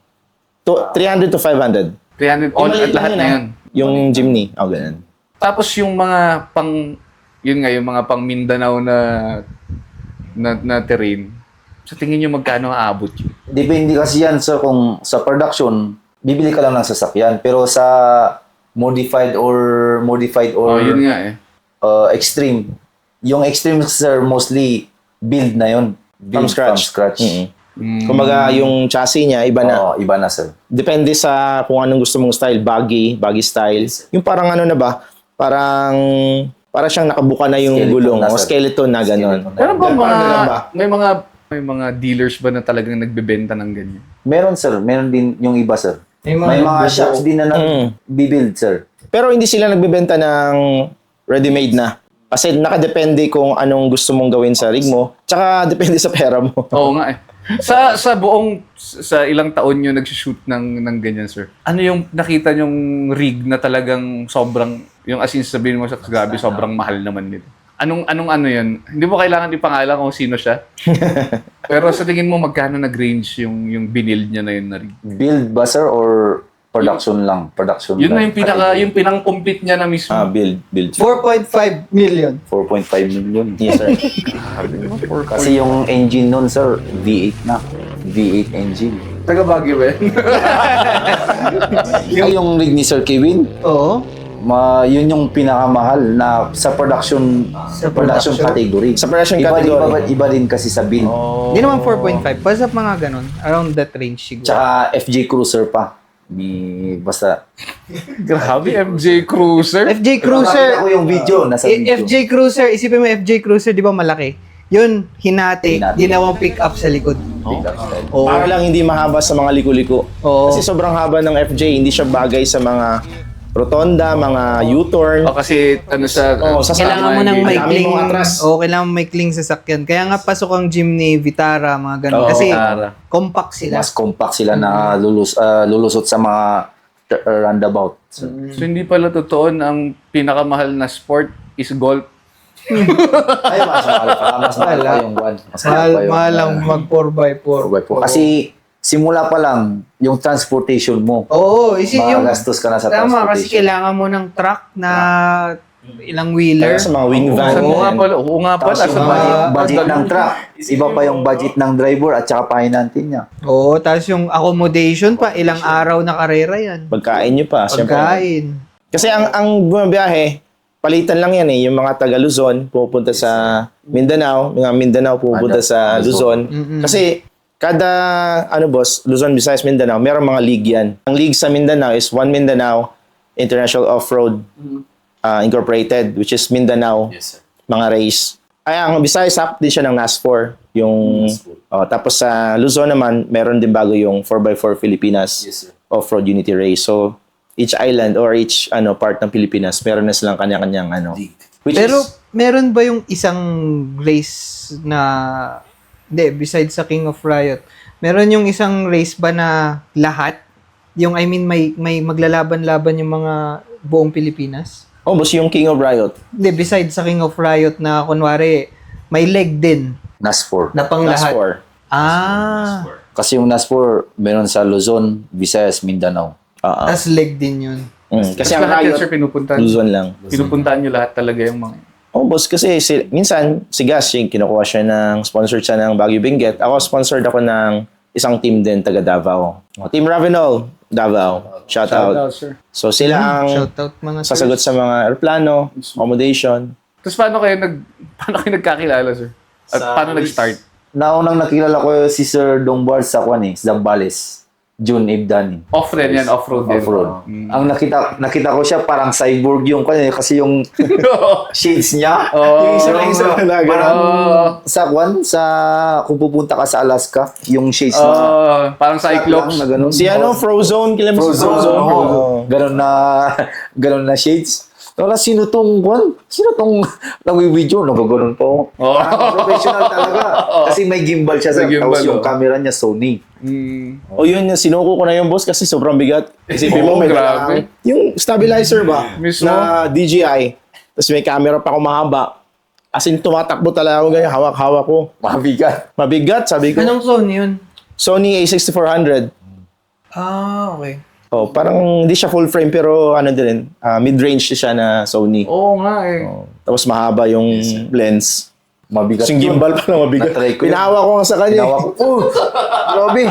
300 to 500. 300 all at lahat na yun. Yung Jimny. Ganun. Tapos yung mga pang, yun nga, yung mga pang Mindanao na terrain, sa tingin nyo magkano aabot yun? Depende kasi yan, sir, kung sa production, bibili ka lang ng sasakyan. Pero sa modified or Oh, yun nga eh. extreme, yung extreme, sir, mostly build na yun. From Build scratch. Mm-hmm. Kumbaga, yung chassis niya, iba na. Iba na, sir. Depende sa kung anong gusto mong style. Baggy style. Yung parang ano na ba? Parang siyang nakabuka na yung Skeleton gulong. na, O sir. skeleton na gano'n. Skeleton na. Pero ba Parang ganun ba? may mga dealers ba na talagang nagbebenta ng ganyan? Meron, sir. Meron din yung iba, sir. May mga shops din na nag-build, sir. Pero hindi sila nagbebenta ng ready-made na. Kasi nakadepende kung anong gusto mong gawin sa rig mo. Tsaka depende sa pera mo. Oo nga eh. Sa ilang taon nyo nag-shoot ng ganyan, sir? Ano yung nakita nyong rig na talagang sobrang, yung as in sabihin mo sa grabe, sobrang mahal naman nito? Anong ano yun? Hindi mo kailangan ipangalan kung sino siya. Pero sa tingin mo, magkano nag-range yung binild niya na yun na rig? Build ba, sir, or production lang? Production Yun na lang. yung pinang-complete niya na mismo. Build. 4.5 million. 4.5 million. Yes, sir. Kasi yung engine nun, sir, V8 na. V8 engine. Taga Baguio ba? Yung rig ni Sir Kevin, Oo. yun yung pinakamahal na sa production category. Sa production iba category. Iba din kasi sa build. Hindi naman 4.5. Basta mga ganun. Around that range siguro. Tsaka FJ Cruiser pa. Basta. Grabe, MJ Cruiser. FJ Cruiser. Nakita ko yung video, nasa video. FJ Cruiser, isipin mo FJ Cruiser, di ba malaki? Yun, hinati, ginawang pick up sa likod. Oo. Para lang hindi mahaba sa mga liku-liko. Oo. Kasi sobrang haba ng FJ, hindi siya bagay sa mga rotonda, mga U-turn. O kasi ano sa Kailangan mo ng Ang dami maikling, mong atras. kailangan mo maikling sasakyan. Kaya nga pasok ang Jimny, Vitara, mga ganun. Oo, Kasi Vitara. compact sila. Mas compact sila na lulusot sa mga roundabout. So, So hindi pala totoo na ang pinakamahal na sport is golf. ay, mas mahal pa. Mas mahal pa yung one. Mas mahal pa yung Mahal lang mag 4x4. 4x4. Kasi simula pa lang yung transportation mo. Oo, yung Magastos ka na sa tama, kasi transportation. kailangan mo ng truck na ilang wheeler. Kaya sa mga wing van. Oo nga pala. Tapos Sa yung budget ng truck, iba pa yung budget ng driver at saka pahinantin niya. Oo, tapos yung accommodation pa, ilang araw na karera yan. Pagkain nyo pa. Siyempre. Pagkain. Kasi ang bumabiyahe, palitan lang yan yung mga taga Luzon pupunta sa Mindanao, mga Mindanao pupunta sa Luzon. Kasi kada boss, Luzon, Visayas, Mindanao, merong mga league yan. Ang league sa Mindanao is One Mindanao International Off-Road Incorporated, which is Mindanao, mga race. Ay, ang Visayas up din siya ng NASFOR. Tapos sa Luzon naman, meron din bago yung 4x4 Pilipinas Off-Road Unity Race. So, each island or each part ng Pilipinas, meron na silang kanya-kanyang which Pero is, meron ba yung isang race na besides sa King of Riot, meron yung isang race ba na lahat? Yung may maglalaban-laban yung mga buong Pilipinas? Oh, boss, yung King of Riot. Hindi, besides sa King of Riot na kunwari, may leg din NAS4. na pang Last lahat. 4. Ah, Kasi yung NAS4, meron sa Luzon, Visayas, Mindanao. tas leg din yun. Kasi Kasi ang lahat yan, Riot, sir, pinupuntahan. Luzon lang. Pinupuntahan nyo lahat talaga yung mga... Oh, boss, kasi minsan, si Gas, kinukuha siya sponsored siya ng Baguio Benguet. Ako, sponsored ako ng isang team din, taga Davao. Team Ravenol, Davao. Shout out. sir. So, sila ang Shoutout mga sir. sasagot sa mga aeroplano, accommodation. Tapos paano kayo nagkakilala, sir? At paano nag-start? Naunang nakilala ko si Sir Dongbar sa Zambales. June Ibdani. Off-road yan, off-road din. Off-road. Ang nakita ko siya parang cyborg yung kanya kasi yung shades niya. Oh, Isa na Parang oh, sa kung pupunta ka sa Alaska, yung shades na parang Cyclops. na ganun. Si Frozone, kilala mo si Frozone? Oo. Ganun na shades. Wala, sino tong nag-video? Nagaganon po. Oh. Professional talaga. Kasi may gimbal siya. May gimbal, Tapos yung oh. camera niya, Sony. O yun, sinuko ko na yung boss kasi sobrang bigat. Isipin mo, Oo, may grabe. yung stabilizer ba? Mismo. Na DJI. Tapos may camera pa akong mahaba. As in, tumatakbo talaga ako ganyan. Hawak-hawak ko. Mabigat. Mabigat, sabi ko. Anong Sony yun? Sony A6400. Ah, okay. Oh, parang hindi siya full frame pero ano din, mid-range siya na Sony. Oo nga eh. Oh, tapos mahaba yung lens. Mabigat. Tapos yung gimbal pa na mabigat. Na-try ko yun. Pinahawa ko nga sa kanya. Ginawa ko. Oh, grabe.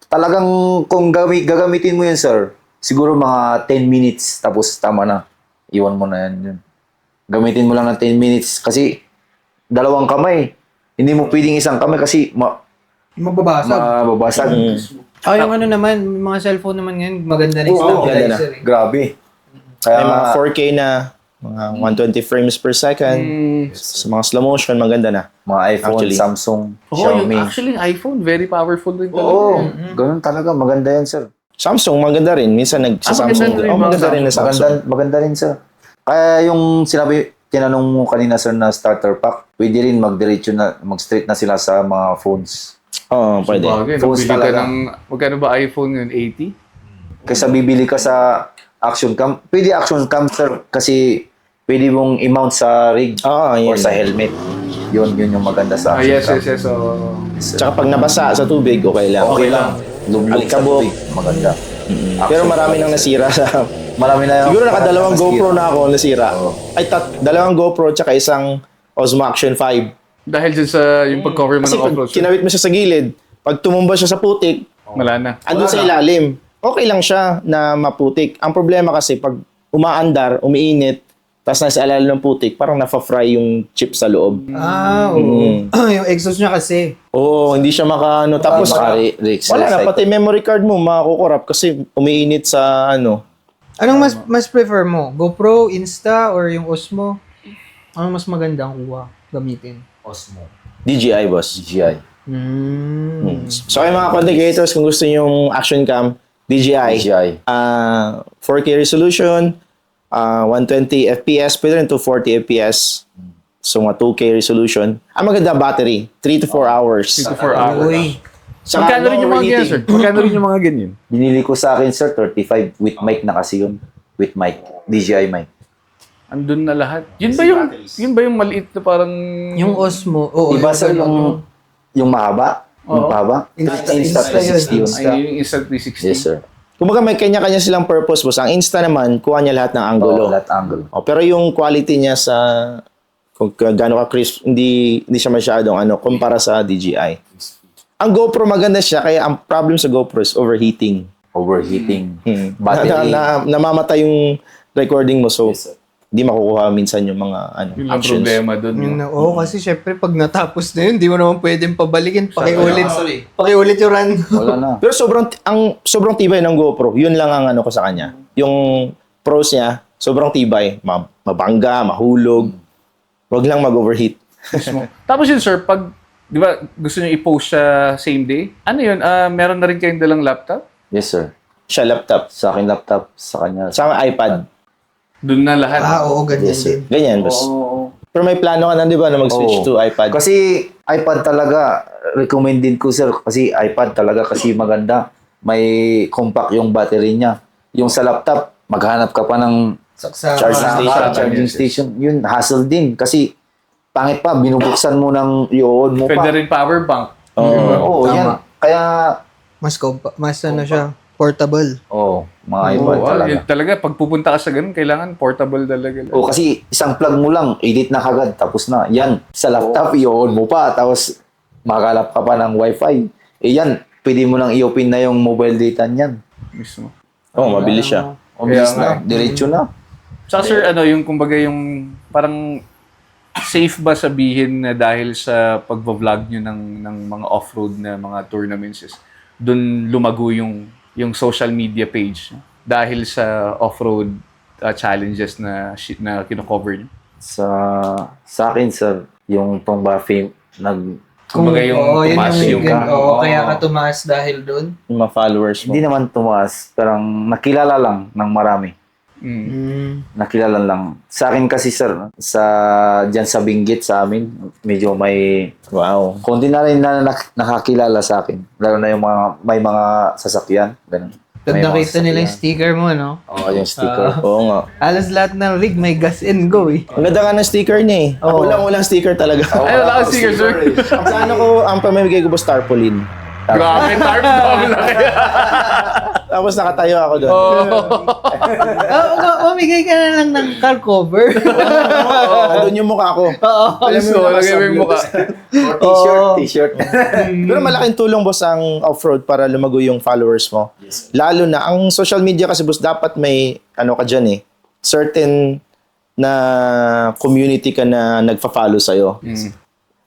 Talagang kung gagamitin mo yun, sir, siguro mga 10 minutes tapos tama na. Iwan mo na yan. Gamitin mo lang ng 10 minutes kasi dalawang kamay. Hindi mo pwedeng isang kamay kasi Mababasag. mababasag. Yung ano naman, mga cellphone naman ngayon, maganda na yung Oo, stabilizer. Grabe. May mga Kaya 4K na, mga 120 frames per second. Sa mga slow motion, maganda na. mga iPhone, Actually. Samsung, Oo, Xiaomi. yung iPhone, very powerful din talaga. Oo, ganun talaga. Maganda yan, sir. Samsung, maganda rin. Minsan sa Samsung. maganda rin Maganda mga rin na Samsung. Maganda rin, sir. Kaya yung tinanong mo kanina, sir, na starter pack, pwede rin mag-straight na sila sa mga phones. Oo, pwede. Bagay, Phones nabili ka talaga. ng, magkano ba iPhone yun? 80? Kaysa bibili ka sa action cam, pwede action cam, sir, kasi pwede mong i-mount sa rig Oo, or yun. sa helmet. Yun yung maganda sa action Yes, cam. yes, yes. So, Tsaka pag nabasa sa tubig, okay lang. Okay lang. Lumlog sa Alikabok. tubig. Maganda. Pero marami nang nasira sa... Marami na Siguro nakadalawang GoPro na ako nasira. Oo. Ay, dalawang GoPro tsaka isang Osmo Action 5. dahil dyan sa yung pag-cover mo Kasi ng pag off-road, kinawit mo siya sa gilid, pag tumumba siya sa putik, wala na. andun sa ilalim. Okay lang siya na maputik. Ang problema kasi pag umaandar, umiinit, tapos nasa ilalim ng putik, parang nafa-fry yung chip sa loob. Ah, oo. yung exhaust niya kasi. Oo, hindi siya makano. Tapos, wala na, pati memory card mo, makukurap kasi umiinit sa ano. Anong mas prefer mo? GoPro, Insta, or yung Osmo? Anong mas maganda ang kuha gamitin? Osmo. DJI, boss. DJI. So, kayo mga content creators, kung gusto yung action cam, DJI. DJI. 4K resolution, 120 FPS, pwede rin 240 FPS. So, mga 2K resolution. Ang maganda battery, 3 to 4 hours. 3 to 4 hours. Uy. Saka Magkano rin yung mga ganyan, overheating. sir? Magkano rin yung mga ganyan? Binili ko sa akin, sir, 35 with mic na kasi yun. With mic. DJI mic. Andun na lahat. Yun ba yung maliit na parang... Yung Osmo. Oo. Iba, sir, yung mahaba. Yung Oo. mahaba. Insta360 yun. Ay, yung Insta360. Yes, sir. Kumbaga may kanya-kanya silang purpose, boss. Ang Insta naman, kuha niya lahat ng angulo. Flat angle. Pero yung quality niya sa kung gaano ka crisp, hindi siya masyadong kumpara sa DJI. Ang GoPro maganda siya, kaya ang problem sa GoPro is overheating. Overheating. Na, Battery. namamatay yung recording mo, so Yes, sir. hindi makukuha minsan yung mga Yun lang actions. problema dun. Kasi syempre pag natapos na yun, di mo naman pwedeng pabalikin. Pakiulit yung run. Wala na. Pero sobrang tibay ng GoPro. Yun lang ang ko sa kanya. Yung pros niya, sobrang tibay, mabangga, mahulog. Wag lang mag-overheat. Mismo. Tapos yun, sir, pag, di ba, gusto nyo i-post siya same day? Ano yun? Meron na rin kayong dalang laptop? Yes, sir. Siya laptop. Sa akin laptop, sa kanya. Sa iPad. Doon na lahat. Oo, ganyan Yes, sir. din. Ganyan, boss. Oo. Pero may plano ka na, di ba, na mag-switch Oo. to iPad? Kasi iPad talaga, recommended ko, sir. Kasi iPad talaga kasi maganda. May compact yung battery niya. Yung sa laptop, maghanap ka pa ng Saksa. Charging Charging station. Yun, hassle din. Kasi, pangit pa, binubuksan mo ng i-on mo Pwede pa. rin power bank. Oo, Tama. yan. Kaya, Mas ano siya, portable. mga Oo, iba talaga. yun talaga, pag pupunta ka sa ganun, kailangan portable talaga. Kasi isang plug mo lang, edit na kagad, tapos na. Yan, sa laptop, i-on mo pa, tapos makakalap ka pa ng wifi. Yan, pwede mo nang i-open na yung mobile data niyan. Mismo. mabilis siya. Mabilis Kaya na, diretso na. Saka sir, yung kumbaga yung parang safe ba sabihin na dahil sa pagbablog nyo ng mga off-road na mga tournaments is doon lumago yung social media page dahil sa off-road challenges na kino-cover nyo? Sa akin, sir, yung pang fame, Kumbaga yung tumaas yung... kaya ka tumaas dahil doon. Yung mga followers mo. hindi naman tumaas, parang nakilala lang ng marami. Nakilala lang. Sa akin kasi, sir, dyan sa Benguet sa amin, medyo may Wow. konti na rin na nakakilala sa akin. Lalo na yung may mga sasakyan. Ganun. Pag May mga nakita nila yung sasakyan. sticker mo, no? Oo, yung sticker. Oo nga. Alas lahat ng rig may gas and go eh. Ang ganda nga ng sticker niya eh. Ako lang walang sticker talaga. Ay, wala ka sticker, sir. Sa ano ko, ang pamimigay ko po tarpaulin. Grabe, tarp na Tapos nakatayo ako doon. Mamigay ka na lang ng car cover. Nandun yung mukha ko. Alam mo So, yung lagay mo yung mukha. T-shirt. Pero malaking tulong boss ang off-road para lumago yung followers mo. Lalo na, ang social media kasi boss, dapat may, ano ka dyan eh, certain na community ka na nagpa-follow sa'yo.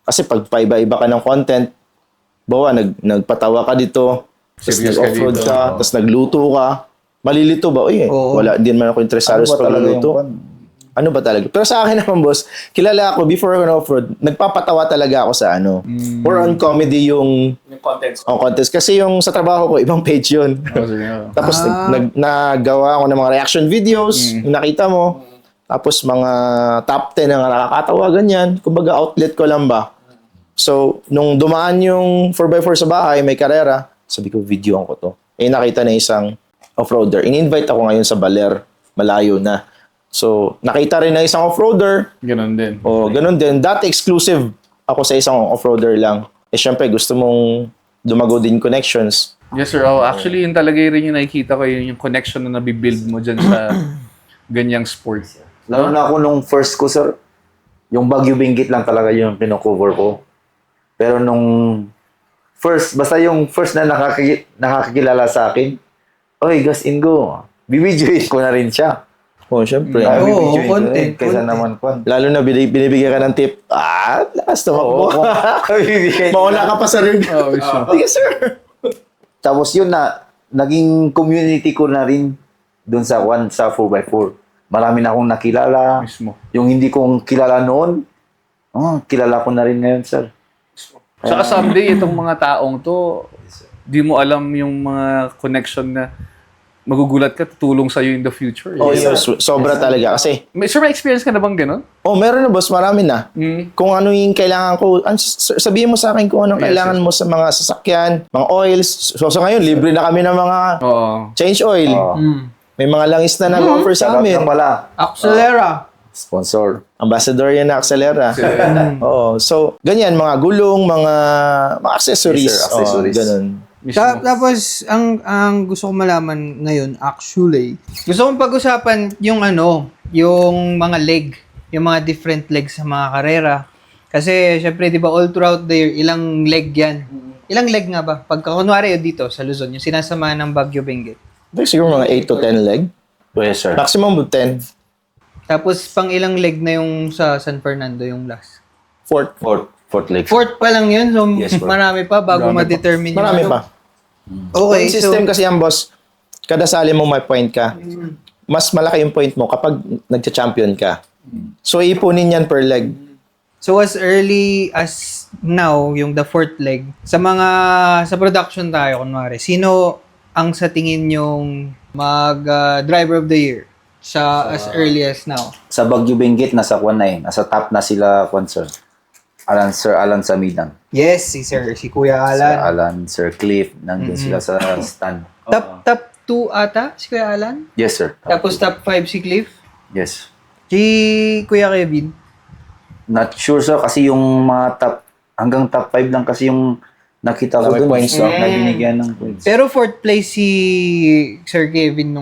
Kasi pag paiba-iba ka ng content, bawa, nagpatawa ka dito, tapos Serious ka nag-offroad dito. ka, tapos nagluto ka, malilito ba? Uy, Oo. wala, din man ako interesado sa pagluluto. Ano ba talaga? Pero sa akin naman, boss, kilala ako, before ako na-offroad, nagpapatawa talaga ako sa ano. Or on comedy yung contest. Kasi yung sa trabaho ko, ibang page yun. Tapos nagawa ako ng mga reaction videos, yung nakita mo. Tapos mga top 10 na nakakatawa, ganyan. Kumbaga outlet ko lang ba. So, nung dumaan yung 4x4 sa bahay, may karera, sabi ko, videoan ko to. Nakita na isang off-roader. In-invite ako ngayon sa Baler, malayo na. So, nakita rin na isang off-roader. Ganun din. Ganun din. Dati exclusive ako sa isang off-roader lang. Syempre, gusto mong dumago din connections. Yes, sir. Actually, yun talaga rin yung nakikita ko, yung connection na nabibuild mo dyan sa ganyang sport. Lalo na ako nung first ko, sir, yung Baguio Benguet lang talaga yung kino-cover ko. Pero nung basta yung first na nakakakilala sa akin, oy, Gas and Go, bibidyoin ko na rin siya. Syempre. Bibidyoin ko content, rin, kaysa content. naman kwan. Lalo na binibigyan ka ng tip. Lakas tumakbo. Mauna ka pa sa ring. Sige, sir. Tapos yun naging community ko na rin doon sa 4x4. Marami na akong nakilala. Mismo. Yung hindi kong kilala noon, kilala ko na rin ngayon, sir. Saka someday, itong mga taong to, di mo alam yung mga connection na magugulat ka, tutulong sa'yo in the future. Sobra talaga. Kasi, May experience ka na bang ganun? meron na boss, marami na. Kung ano yung kailangan ko, sabihin mo sa akin kung anong kailangan mo sa mga sasakyan, mga oils. So ngayon, libre na kami ng mga Oo. change oil. May mga langis na nag-offer sa amin. Pala, Accelera. sponsor. Ambassador yan na Accelera. Oo. So, ganyan, mga gulong, mga accessories. Yes, sir, accessories. Ganun. Mismo. Tapos, ang gusto ko malaman ngayon, actually, gusto kong pag-usapan yung yung mga leg, yung mga different legs sa mga karera. Kasi, syempre, di ba, all throughout the year, ilang leg yan? Ilang leg nga ba? Pagka, kunwari dito, sa Luzon, yung sinasamahan ng Baguio Benguet. Siguro mga 8 to 10 leg. Yes, sir. Maximum of 10. Tapos, pang ilang leg na yung sa San Fernando, yung last? Fourth. Fourth leg. Fourth pa lang yun, so Yes, bro. marami pa bago ma-determine yung Marami pa. Okay, Yung system kasi yan, boss, kada sali mo may point ka. Mas malaki yung point mo kapag nagcha-champion ka. So, ipunin yan per leg. So as early as now, yung the fourth leg, sa production tayo, kunwari, sino ang sa tingin yung driver of the year as early as now? Sa Baguio Benguet, nasa kwan na eh. Nasa top na sila, kwan, sir. Sir Alan Samidan. Yes, si Kuya Sir Alan. Alan, Sir Cliff, nandun sila sa stand. Top 2 ata, si Kuya Alan. Yes, sir. Tapos top 5 si Cliff. Yes. Si Kuya Kevin. Not sure sir kasi yung mga hanggang top 5 lang kasi yung nakita ko May dun. points, no? Na binigyan ng points. Pero fourth place si Sir Kevin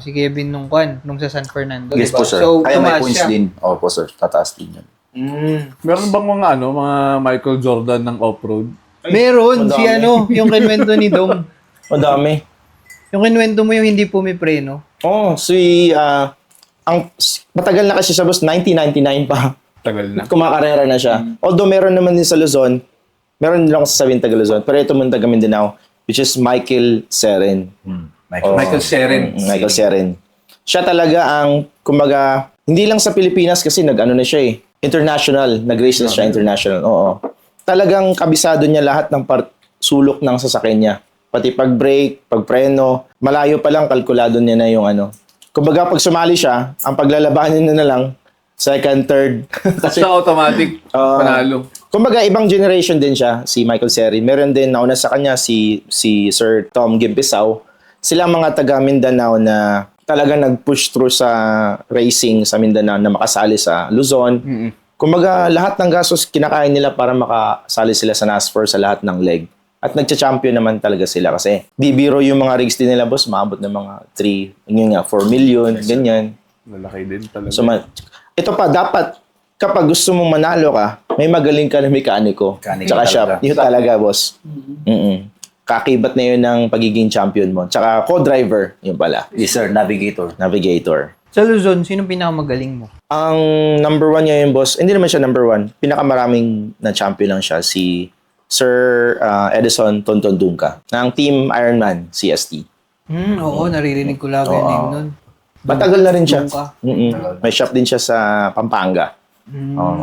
si Kevin nung sa San Fernando, Yes diba? po sir. So, Kaya may tumaas points siya. din. Opo sir, tataas din yun. Meron bang mga Michael Jordan ng off-road? Meron, Madami. si yung kinwento ni Dong. Madami. Yung kinwento mo yung hindi pumipreno. Matagal na kasi siya, boss, 1999 pa. Tagal na. Kumakarera na siya. Although meron naman din sa Luzon, meron din ako sasabihin taga Luzon, pero ito muna taga Mindanao, which is Michael Seren. Michael Seren. Michael Seren. Siya talaga ang, kumbaga, hindi lang sa Pilipinas kasi nag-ano na siya eh. International. Nag-race na siya international. Oo. Talagang kabisado niya lahat ng sulok ng sasakyan niya. Pati pag-brake, pag-preno, malayo pa lang, kalkulado niya na yung ano. Kumbaga, pag sumali siya, ang paglalabanan niya na lang, second, third. Kasi automatic, panalo. Kumbaga, ibang generation din siya, si Michael Seri. Meron din, nauna sa kanya, si Sir Tom Gimpisaw. Sila ang mga taga Mindanao na talaga nag-push through sa racing sa Mindanao na makasali sa Luzon. Kumbaga, lahat ng gastos kinakain nila para makasali sila sa NASFAR sa lahat ng leg. At nagcha-champion naman talaga sila kasi di biro yung mga rigs din nila, boss, maabot ng mga 4 million, ganyan. Lalaki din talaga. So, ito pa, dapat kapag gusto mong manalo ka, may magaling ka na mekaniko. Tsaka siya, talaga. yun talaga, boss. Kakibat na yun ng pagiging champion mo. Tsaka co-driver, yun pala. Yes sir, navigator. Navigator. Sa Luzon, sino pinakamagaling mo? Ang number 1 ngayon, boss, hindi naman siya number 1. Pinakamaraming na champion lang siya, si Sir Edison Tontondungka ng Team Ironman CST. Oo, naririnig ko lagi yung name nun. Matagal na rin siya. Dungka. May shop din siya sa Pampanga.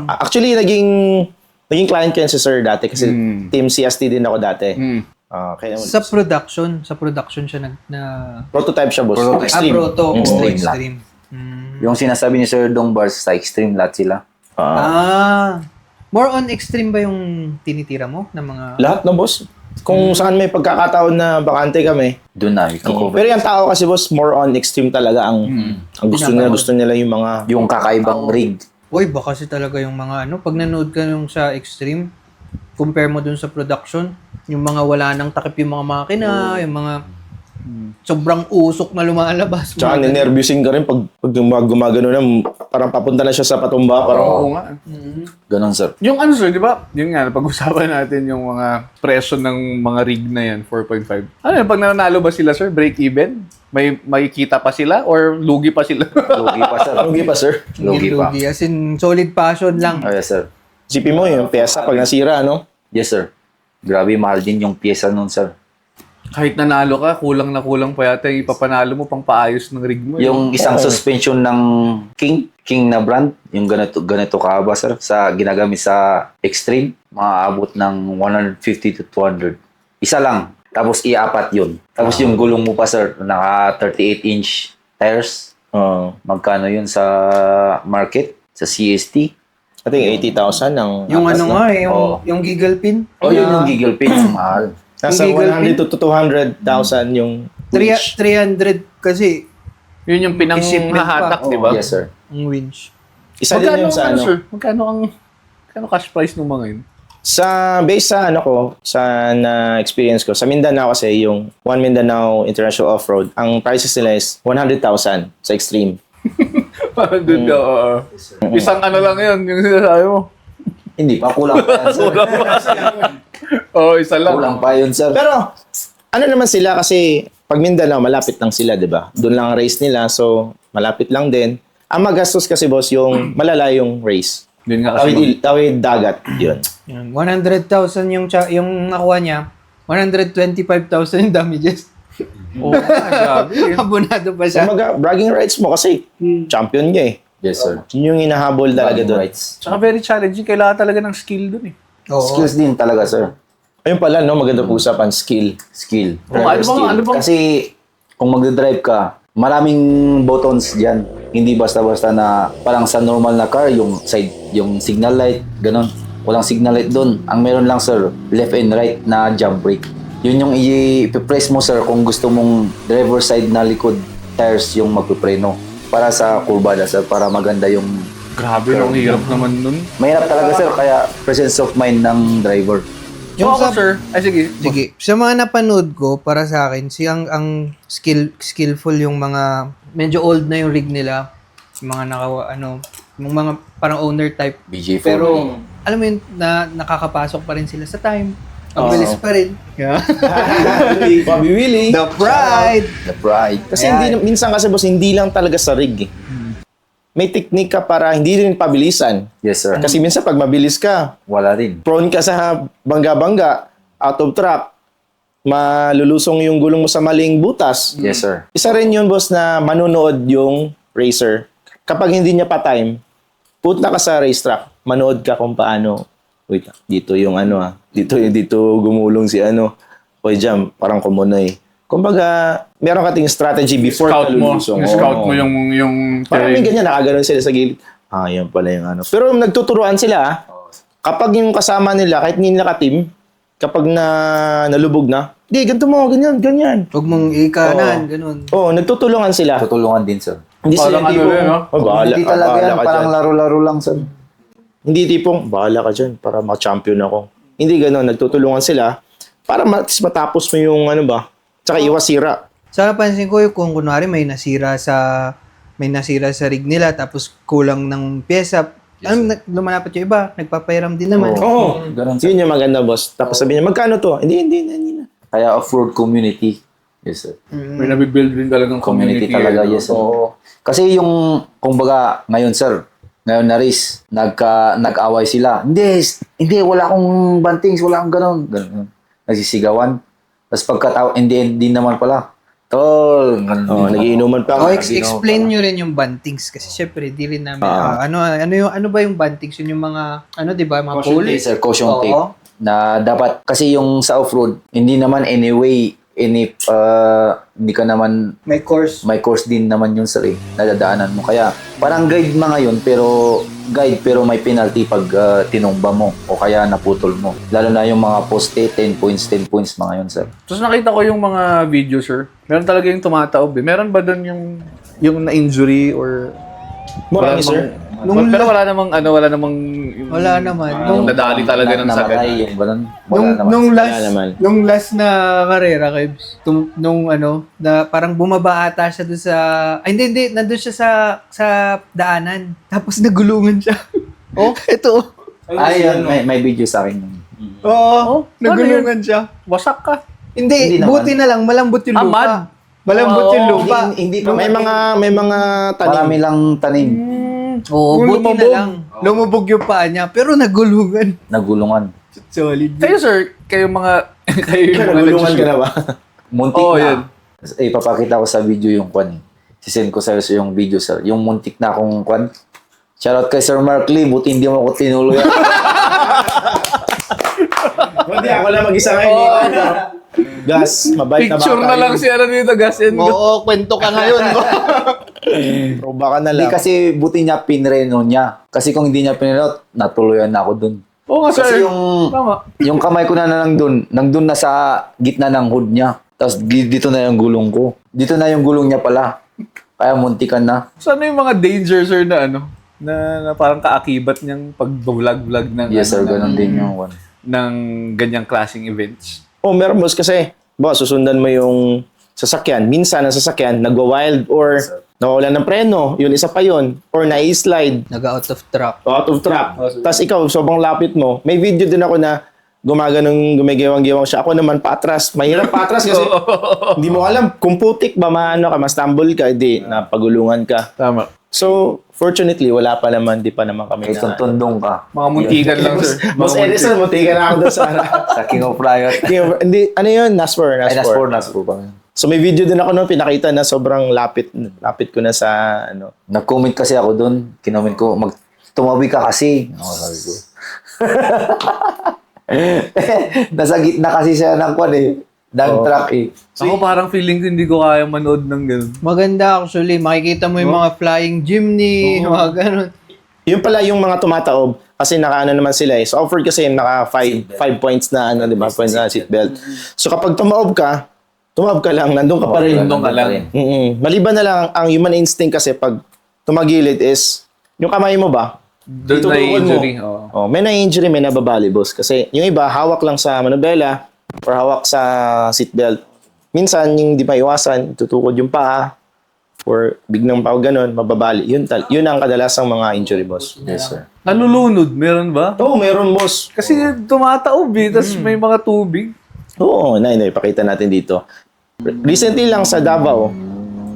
Actually, naging client ko yan si Sir dati kasi Team CST din ako dati. Kaya, Sa production siya na prototype siya, boss. Prototype. Extreme. Proto. Extreme lang. Extreme. Yung sinasabi ni Sir Dong Bars sa extreme lahat sila. More on extreme ba yung tinitira mo ng mga... Lahat na, boss. Kung saan may pagkakataon na bakante kami. Doon na, iko-cover. Pero yung tao kasi, boss, more on extreme talaga ang gusto nila yung mga... Yung kakaibang rig. Uy, baka kasi talaga yung mga pag nanood ka nung sa extreme, compare mo dun sa production, yung mga wala nang takip yung mga makina, yung mga sobrang usok na lumalabas. Tsaka ninervyusin ka rin pag gumagano na, parang papunta na siya sa patumba. Parang, Oo nga. Ganon sir. Yung sir, di ba? Yun nga, pag-usapan natin yung mga presyo ng mga rig na yan, 4.5. Ano yun, pag nanalo ba sila, sir? Break even? May kita pa sila or lugi pa sila? Lugi pa sir. Lugi pa, sir. Lugi pa. As in, solid passion lang. Oh, yes sir. Isipin mo yung pyesa pag nasira, no? Yes sir. Grabe, mahal din yung pyesa nun sir. Kahit nanalo ka, kulang na kulang pa yata yung ipapanalo mo pang paayos ng rig mo. Yung isang suspension ng King na brand, yung ganito kahaba sir, sa ginagamit sa extreme, maaabot ng 150 to 200. Isa lang. Tapos iapat yun. Tapos yung gulong mo pa sir, naka 38-inch tires. Magkano yun sa market? Sa CST? I think 80,000 ang... Yung apas, no? yung giggle pin. Oh, yun yung giggle pin, yung mahal. Nasa Yung legal 100 to 200,000 yung winch. 300 kasi Yun yung Shipment pinanghahatak, pa. di ba? Yes sir. ang winch. Isa din yung sa ano. sir? Magkano cash price ng mga yun? Sa base sa ano ko, sa na-experience ko, sa Mindanao kasi yung One Mindanao International Off-Road, ang prices nila is 100,000 sa extreme. Parang doon ka, isang lang yun, yung sinasabi mo. Hindi pa, kulang pa yan sir. Isa lang. Kulang pa yun sir. Pero ano naman sila kasi pag Mindanao, malapit lang sila, di ba? Doon lang ang race nila, so malapit lang din. Ang magastos kasi, boss, yung malalayong race. Yun nga kasi. Tawid dagat, yun. Yan, 100,000 yung nakuha niya. 125,000 yung damages. Oo nga, grabe. Abonado pa So, siya. bragging rights mo kasi champion niya eh. Yes sir. Yun yung hinahabol talaga doon. Rights. Tsaka very challenging. Kailangan talaga ng skill dun eh. Oo. Skills din talaga sir. Ayun pala, no? Maganda po usapan, skill. Skill. Oo, ano bang- Kasi kung magdadrive ka, maraming buttons dyan. Hindi basta-basta na parang sa normal na car, yung side, yung signal light, ganun. Walang signal light doon. Ang meron lang sir, left and right na jump brake. Yun yung i-press mo sir kung gusto mong driver side na likod tires yung magpipreno. para sa kurbada, sir, para maganda yung... Grabe, ang hirap naman nun. Mahirap talaga, sir, kaya presence of mind ng driver. Yung ako, sir. Ay, sige. Sige. Sa mga napanood ko, para sa akin, ang skillful yung mga, medyo old na yung rig nila. Yung mga yung mga parang owner type. BJ4. Pero, alam mo yun, nakakapasok pa rin sila sa time. Ang bilis pa rin. Yeah. Bobby Willie. The pride! The pride. Kasi minsan kasi boss, hindi lang talaga sa rig eh. May technique ka para hindi rin pabilisan. Yes, sir. Kasi minsan pag mabilis ka, Wala rin. prone ka sa bangga-bangga, out of track, malulusong yung gulong mo sa maling butas. Yes, sir. Isa rin yun, boss, na manunood yung racer. Kapag hindi niya pa time, punta ka sa racetrack, manood ka kung paano. Wait, dito yung dito gumulong si Oy, Jam, parang kumunoy. Kumbaga, meron ka ting strategy before Scout ka mo. lulusong. Scout Oo. mo yung Parang may terrain. ganyan, nakaganon sila sa gilid. Yan pala yung Pero nagtuturuan sila, kapag yung kasama nila, kahit hindi naka-team, kapag nalubog na, di, ganito mo, ganyan. Huwag mong ikanan, ganun. Oo, nagtutulungan sila. Tutulungan din, sir. Hindi Parang sila ano tipong, rin, no? bahala, Hindi talaga bahala yan, ka parang dyan. laro-laro lang, sir. Hindi tipong, bahala ka dyan para maka-champion ako. Hindi ganon, nagtutulungan sila para matapos mo yung tsaka iwas sira. Sa napansin ko, kung kunwari may nasira sa rig nila, tapos kulang ng pyesa, lumalapit yung iba, nagpapairam din naman. Oo, Ganun, sir. yun yung maganda, boss. Tapos sabi niya, magkano to? Hindi na. Kaya off-road community. Yes, sir. May nabibuild rin talagang Community community. talaga, eh, no? yes, sir. Kasi yung, kumbaga, ngayon, sir, ngayon na race, nag-away sila. Hindi, wala akong bantings, wala akong ganun. Nagsisigawan. Tapos pagkatawa, hindi naman pala. Tol, ganun. Nagiinuman pa. Explain nyo rin yung bantings kasi syempre di rin namin ano ba yung bantings yun yung mga di ba mga pole? Yes, sir, caution Oo. tape. Na dapat, kasi yung sa off-road, hindi naman anyway, hindi ka naman, May course. may course din naman yun, sir, nadadaanan mo. Kaya, parang guide mga yun, pero may penalty pag tinumba mo o kaya naputol mo. Lalo na yung mga poste, 10 points, mga yun, sir. Tapos nakita ko yung mga video, sir. Meron talaga yung tumataob. Meron ba doon yung na-injury or... Marami, sir. Pero wala namang Wala naman. Nung nadali talaga ng sagad. Namatay, yung ganun. Wala naman. Wala naman. Nung last na karera, Kebs, na parang bumaba ata siya doon sa... Ay, hindi, nandun siya sa daanan. Tapos nagulungan siya. Ito. Ayun, may video sa akin. Oo, nagulungan siya. Wasak ka. Hindi, Hindi naman. buti na lang, malambot yung lupa. Mud. Malambot yung lupa. Hindi pa. May mga tanim. Marami lang tanim. Oo, Kung buti na lumubog. lang. Lumubog yung paa niya, pero nagulungan. Nagulungan. Solid. Kayo, sir, kayo yung mga Nagulungan ka na ba? Muntik Oo, na. yun. Ipapakita ko sa video yung kwan. Sisend ko sa'yo yung video, sir. Yung muntik na akong kwan. Shoutout kay Sir Mark Lee. Buti hindi mo ako tinuloy. Hindi, ako lang mag-isa ngayon. Gas, mabait na baka. Picture na lang si dito, gas and go. Oo, kwento ka ngayon. Pero baka na Hindi lang. kasi buti niya pinreno niya. Kasi kung hindi niya pinreno, natuloyan na ako dun. Oo nga, sir. Kasi yung Tama. yung kamay ko na nandun na sa gitna ng hood niya. Tapos dito na yung gulong ko. Dito na yung gulong niya pala. Kaya muntikan na. So, ano yung mga danger, sir, na parang kaakibat niyang pag-vlog ng, Yes, sir. Ganun din yung one. ng ganyang klaseng events? Meron boss kasi, boss, susundan mo yung sasakyan. Minsan ang sasakyan nagwa-wild or nawawalan ng preno. Yun, isa pa yun. Or na-slide. Nag-out of track. Out of track. Tapos ikaw, sobrang lapit mo. May video din ako na gumagewang-gewang siya. Ako naman patras. Mahirap patras kasi hindi mo alam kung putik ba ma-stumble ka. Hindi, napagulungan ka. Tama. So, fortunately, wala pa naman, di pa naman kami Kahit tundong ka. Mga muntikan lang, sir. Boss Edison, muntikan na ako doon sa Sa King of Riot. Hindi, ano yun? NASFOR. Ay, Naspor pa. So, may video din ako noon, pinakita na sobrang lapit ko na sa, Nag-comment kasi ako doon. Kinoment ko, tumabi ka kasi. Ako sabi ko. Nasa gitna kasi siya ng kwan ng truck Ako parang feeling ko hindi ko kaya manood ng ganun. Maganda actually. Makikita mo yung mga flying chimney, mga ganun. Yun pala yung mga tumataob, kasi naka naman sila So, offered kasi naka 5 points na, di ba? Points na seatbelt. So, kapag tumaob ka, tumawag ka lang, nandun ka pa rin. Nandun ka lang. Maliban na lang, ang human instinct kasi pag tumagilid is, yung kamay mo ba? Doon na Itutukod mo. injury. May na-injury, may nababali, boss. Kasi yung iba, hawak lang sa manubela or hawak sa seatbelt. Minsan, yung di maiwasan, tutukod yung paa or biglang pao ganun, mababali. Yun ang kadalasang mga injury, boss. Yes, sir. Nalulunod, meron ba? Oo, meron, boss. Kasi tumataob tapos may mga tubig. Oo, ipakita natin dito. Recently lang sa Davao,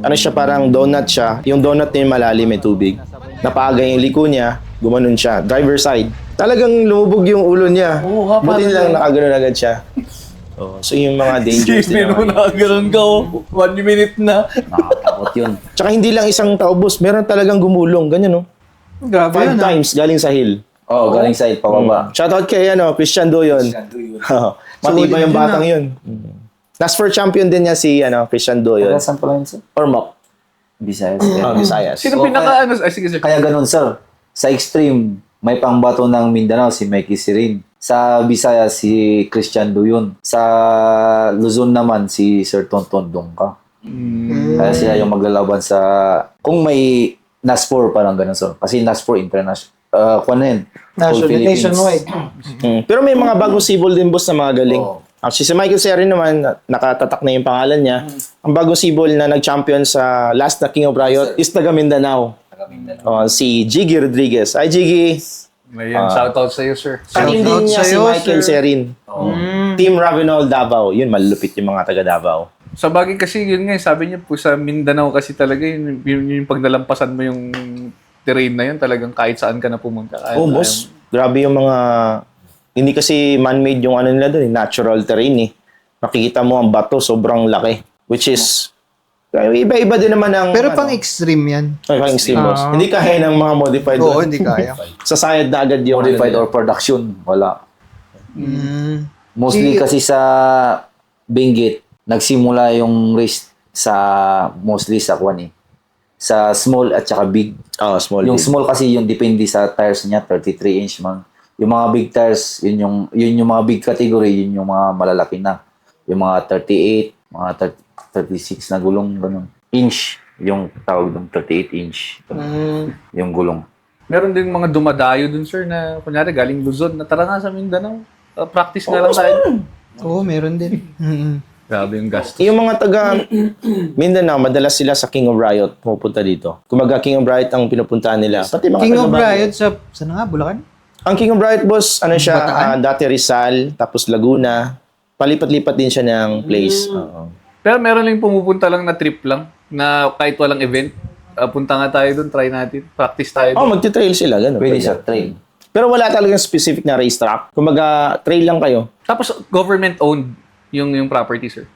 ano siya, parang donut siya. Yung donut niya malalim, may tubig. Napaga yung liko niya, gumanon siya. Driver side. Talagang lumubog yung ulo niya. Oo, ha, Buti parang- lang nakaganon agad siya. So yung mga dangers din. Mo na ganun ka, 1 minute na. Nakakatakot yun. Tsaka hindi lang isang tao, boss. Meron talagang gumulong. Ganyan, no? Grabe 5 yun, ah. times galing sa hill. Galing side pababa. Shoutout kay Christian Doyon. Matibay yung Solid batang yun. Last for champion din niya si Christian Doyon. Saan pala yun, sir? Or Mok. Visayas. Visayas. Sino pinaka ano? Sige, sir. Kaya ganun, sir. Sa extreme, may pangbato ng Mindanao, si Mikey Sirin. Sa Visayas, si Christian Duyon. Sa Luzon naman, si Sir Tonton Dongka. Kaya sila yung maglalaban sa... Kung may NASPOR, parang ganun, sir. Kasi NASPOR International. Kung ano yun? Whole Philippines. Nationwide. Pero may mga bagong sibol din, boss, na mga galing. Oo. Actually, si Michael Serin naman, nakatatak na yung pangalan niya. Ang bagong sibol na nag-champion sa last na King of Riot is taga Mindanao. Si Jiggy Rodriguez. Ay, Jiggy. May shoutout sa iyo, sir. Team din Shoutout niya si sa'yo, Michael sir. Serin. Team Ravenol Davao. Yun, malulupit yung mga taga Davao. Sa bagay kasi, yun nga, sabi niya po sa Mindanao kasi talaga, yung pag nalampasan mo yung terrain na yun, talagang kahit saan ka na pumunta. Boss. Grabe yung mga... Hindi kasi man-made yung ano nila doon, natural terrain eh. Makikita mo ang bato, sobrang laki. Which is... Iba-iba din naman ang... Pero pang extreme yan. pang extreme, boss. Hindi kaya ng mga modified. Oo, doon. hindi kaya. Sasayad na agad yung... Modified ano or production, wala. Mm. Mostly kasi sa Benguet, nagsimula yung race sa mostly sa kwan eh. Sa small at saka big. nila. Small. Yung big. small kasi yung depende sa tires niya, 33 inch man. Yung mga big tires, yun yung mga big category, yun yung mga malalaki na. Yung mga 38, mga 36 na gulong, ganun. Inch, yung tawag ng 38 inch. Yung gulong. Meron din mga dumadayo dun, sir, na kunyari galing Luzon, na tara nga sa Mindanao. Practice nga lang tayo. Oo, meron din. Grabe yung gastos. Yung mga taga Mindanao, madalas sila sa King of Riot pupunta dito. Kumaga King of Riot ang pinupuntahan nila. Pati mga King taga of Baguio. Riot sa... Saan nga? Bulacan? Ang King of Riot, boss, ano siya, Bataan? dati Rizal, tapos Laguna. Palipat-lipat din siya ng place. Oo. Pero meron lang pumupunta lang na trip lang, na kahit walang event, punta nga tayo dun, try natin. Practice tayo dun. Magti-trail sila, gano'n. Pwede sa train. Pero wala talagang specific na racetrack. Kumaga, trail lang kayo. Tapos government-owned yung property, sir.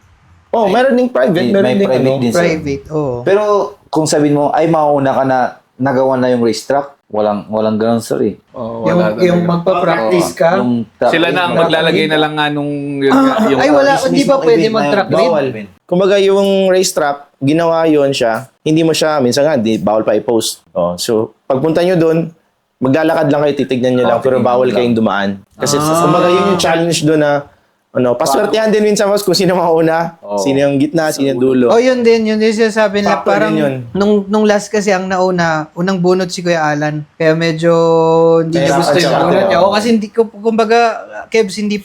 Meron ding private, meron May ding private ano. din, sir. Private, oo. Pero kung sabihin mo, ay mauna ka na nagawa na yung racetrack, walang ganun, sir eh. Yung magpa-practice ka. Yung track Sila na ang maglalagay na lang nga nung... yung Ay, wala. mismo- Hindi ba mismong pwede event na mag-track yun, rin? bawal. Kumbaga, yung racetrack, ginawa yon siya. Hindi mo siya, minsan nga, bawal pa i-post. So, pagpunta nyo doon, maglalakad lang kayo, titignan nyo lang, pero bawal kayong dumaan. Kasi, kumbaga, yun yung challenge doon na, paswertihan din minsan, boss, kung sino mauna, sino yung gitna, sino yung dulo. Oh, yun din sinasabi nila. Factor Parang din yun. nung last kasi ang unang bunot si Kuya Alan. Kaya medyo hindi niya Kaya gusto yung siya, bunot niya. oo. O kasi hindi ko, kumbaga, Kebs, hindi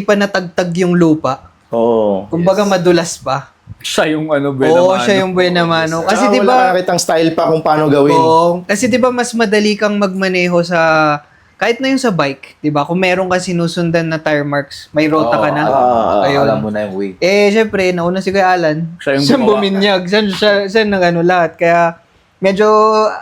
pa natagtag yung lupa. Oo. Kumbaga madulas pa. Siya yung ano, Oo, siya yung buena mano. Kasi Tsaka di wala ba, ka nakitang style pa kung paano gawin. oo, kasi di ba mas madali kang magmaneho sa, kahit na yung sa bike, di ba? Kung meron ka sinusundan na tire marks, may rota ka na. Ayun. Alam mo na yung way. Syempre, nauna si Kuya Alan. Siya yung Siya gumawa. buminyag. Siya nag lahat. Kaya, medyo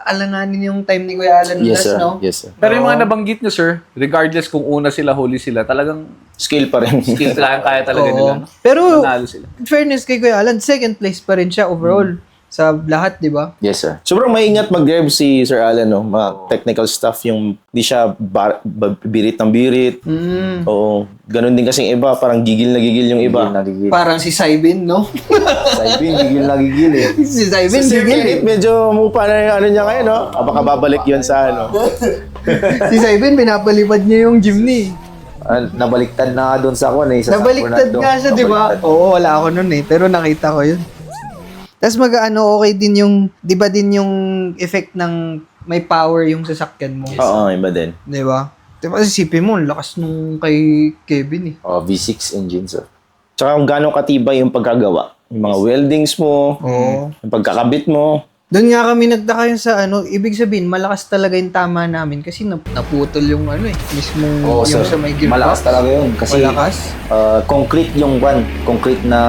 alanganin yung time ni Kuya Alan Yes, last, sir. no? Yes, sir. Pero yung mga nabanggit nyo, sir, regardless kung una sila, huli sila, talagang Skill pa rin. skill kaya talaga Oo. nila. No? Pero, Nanalo sila. in fairness kay Kuya Alan, second place pa rin siya overall sa lahat, di ba? Yes, sir. Sobrang maingat mag-rev si Sir Alan, no? Mga technical stuff, yung di siya birit ng birit. Oo. Ganun din kasing iba, parang gigil na gigil yung iba. Nagigil. Parang si Saibin, no? Saibin, gigil na gigil eh. si Saibin, Si Sir gigil eh. Kenneth, medyo mupa na yung ano niya ngayon, no? Baka babalik yun sa ano. Si Saibin, pinapalipad niya yung jeepney. Nabaliktad na nga doon sa ako sa San Nabaliktad Fernando. nga siya, di ba? Nabaliktad. Oo, wala ako nun eh. Pero nakita ko yun. Tapos okay din yung, di ba din yung effect ng may power yung sasakyan mo? Oo, iba din. Di ba? Di ba, isipin mo, ang lakas nung kay Kevin eh. V6 engine, sir. Tsaka kung gaano katibay yung pagkagawa. Yung mga weldings mo, Oo. yung pagkakabit mo. Doon nga kami nagtaka yung sa ibig sabihin, malakas talaga yung tama namin kasi naputol yung mismong Oo, yung sir. sa may gearbox. Malakas talaga yun. Kasi Malakas. concrete yung concrete na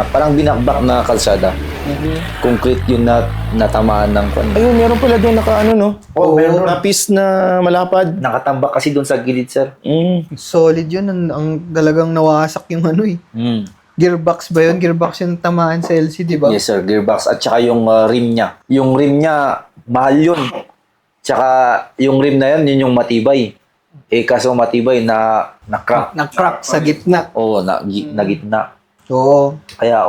parang binakbak na kalsada. Concrete yun na natamaan ng kwan. Ayun, meron pala doon no? Oo, meron. Na piece na malapad. Nakatambak kasi doon sa gilid, sir. Solid yun. Ang talagang nawasak yung Gearbox ba yun? Gearbox yung tamaan sa LC, di ba? Yes, sir. Gearbox. At saka yung rim niya. Yung rim niya, mahal yun. Tsaka yung rim na yun yung matibay. Kaso matibay na crack. Na-crack sa gitna. Oo, na gitna. Oo. Kaya,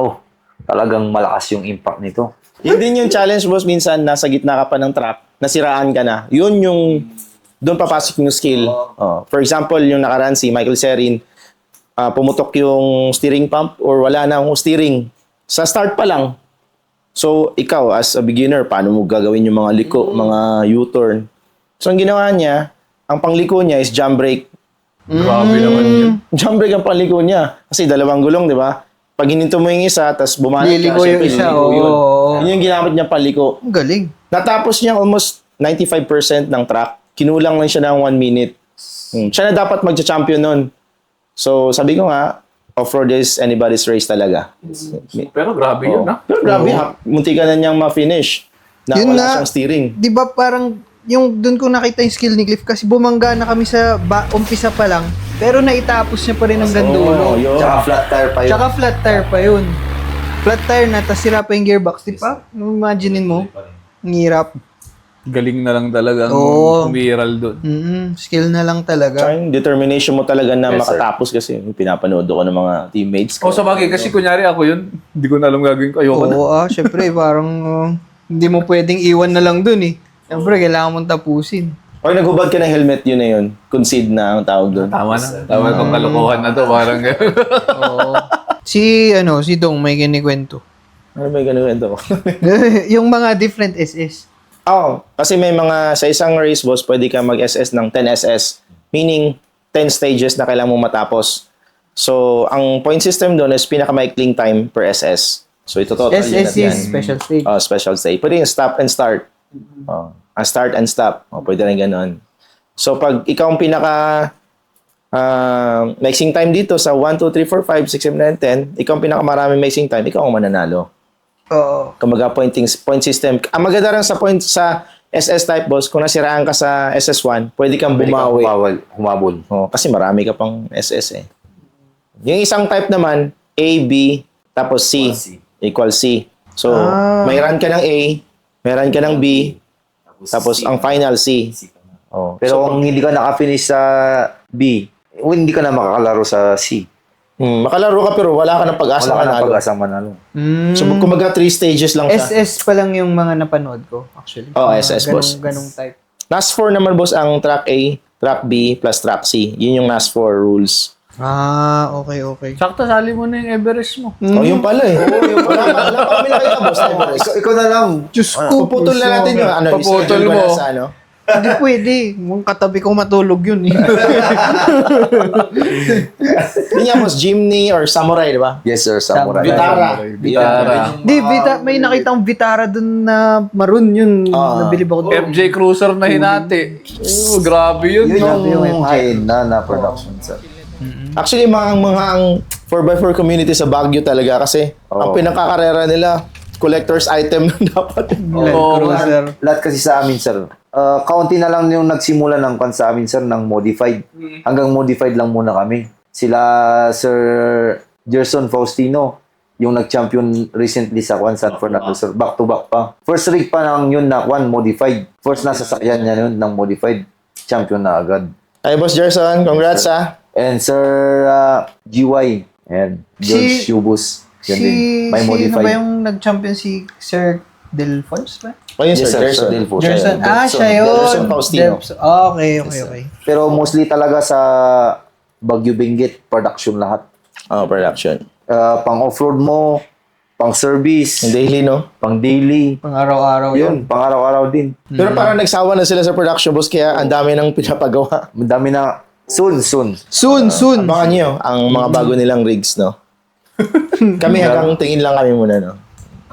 talagang malakas yung impact nito. Yun din yung challenge, boss. Minsan, nasa gitna ka pa ng truck, nasiraan ka na. Yun yung, doon papasok yung skill. For example, yung nakaraan si Michael Serin, pumutok yung steering pump or wala na akong steering. Sa start pa lang. So, ikaw, as a beginner, paano mo gagawin yung mga liko, mga U-turn? So, ang ginawa niya, ang pangliko niya is jump brake. Grabe naman yun. Jump brake ang pangliko niya. Kasi dalawang gulong, di ba? Pag hininto mo yung isa, tapos bumanat Liliko yung syempre, isa. liliko yun. Oo. Yun yung ginamit niya paliko. Ang galing. Natapos niya almost 95% ng track. Kinulang lang siya ng 1 minute. Siya na dapat magcha-champion nun. So, sabi ko nga, off-road is anybody's race talaga. Pero grabe yun, ha? Pero grabe, munti ka na niyang ma-finish. Na Yun wala nga. siyang steering. Di ba parang yung doon ko nakita yung skill ni Cliff kasi bumangga na kami sa umpisa pa lang pero naitapos niya pa rin hanggang dulo. yun. Tsaka flat tire pa yun. Tsaka flat tire pa yun. Flat tire na, tas sira pa yung gearbox. Di ba? Imaginein mo. Ang hirap. Galing na lang talaga Oo. umiiral doon. Skill na lang Tsaka talaga. yung determination mo talaga na Yes, sir. makatapos kasi yung pinapanood ko ng mga teammates ko. Sa bagay, kasi kunyari ako yun, hindi ko na alam gagawin ko. Ayoko na. Oo, syempre parang hindi mo pwedeng iwan na lang dun eh. Syempre, kailangan mong tapusin. Or naghubad ka ng helmet, yun na yun. Concede na ang tawag doon. Tama na. Tama itong kalokohan na to. Parang gano'n. Oo. Si Dong may kinikwento. Ano ba yung ganun ko? Yung mga different SS. Kasi may mga, sa isang race boss, pwede ka mag-SS ng 10 SS. Meaning, 10 stages na kailangan mo matapos. So, ang point system doon is pinakamaikling time per SS. So, ito total SS unit yan. is special stage. Special stage. Pwede yung stop and start. Start and stop. Pwede rin ganun. So, pag ikaw ang pinaka mixing time dito sa 1, 2, 3, 4, 5, 6, 7, 9, 10, ikaw ang pinakamaraming mixing time, ikaw ang mananalo. Oo. Kumbaga point system. Ang maganda rin sa SS type boss, kung nasiraan ka sa SS1, pwede kang bumawi. Humabol. Kasi marami ka pang SS eh. Yung isang type naman, A, B, tapos C. Equal C. So, may run ka ng A, may run ka ng B, tapos ang final C. Pero kung hindi ka nakafinish sa B, hindi ka na makakalaro sa C. Makalaro ka pero wala ka ng pag-asa Wala ka na manalo. pag-asang manalo. So, kumbaga 3 stages lang siya. SS pa lang yung mga napanood ko, actually. SS, boss. Ganong type. NAS 4 naman boss ang track A, track B, plus track C. Yun yung NAS 4 rules. Okay. Sakto, sali mo na yung Everest mo. Yun pala eh. Wala pa kami nakita boss. Ikaw na lang. Diyos ko. Puputol na natin yung Paputol isolate ko mo. na sa Hindi pwede. Mung katabi ko matulog yun eh. Yun nga boss, Jimny or Samurai, di ba? Yes, sir. Samurai. Vitara. May nakita akong Vitara dun na maroon yun. Nabilib ako. FJ Cruiser na hinati. Grabe yun. Yung high-end na production, sir. Actually, ang 4x4 community sa Baguio talaga kasi ang pinakakarera nila, collector's item na dapat. Cruiser. Lahat kasi sa amin, sir. Kaunti na lang yung nagsimula ng kwan sa amin, sir, ng modified. Hanggang modified lang muna kami. Sila, Sir Gerson Faustino, yung nag-champion recently sa Kwan San Fernando, sir. Back-to-back pa. First rig pa lang yun na Kwan, modified. First na sasakyan niya yun ng modified. Champion na agad. Ay, Boss Gerson, congrats ha. And Sir GY and George Yubus. Yan din. May Sino modified. ba yung nag-champion si Sir Delfons ba? O yun, Yes, Sir sir, Gerson. Sir Delfos. Gerson. Siya yun. Gerson Faustino. Okay. Pero mostly talaga sa Baguio Benguet, production lahat. Production. Pang offroad mo, pang service, Yung daily, no? pang daily. Pang araw-araw Yun, pang araw-araw din. Pero parang nagsawa na sila sa production, boss, kaya ang dami nang pinapagawa. Madami na, soon. Soon. Abangan nyo ang mga bago nilang rigs, no? Kami hanggang tingin lang kami muna, no?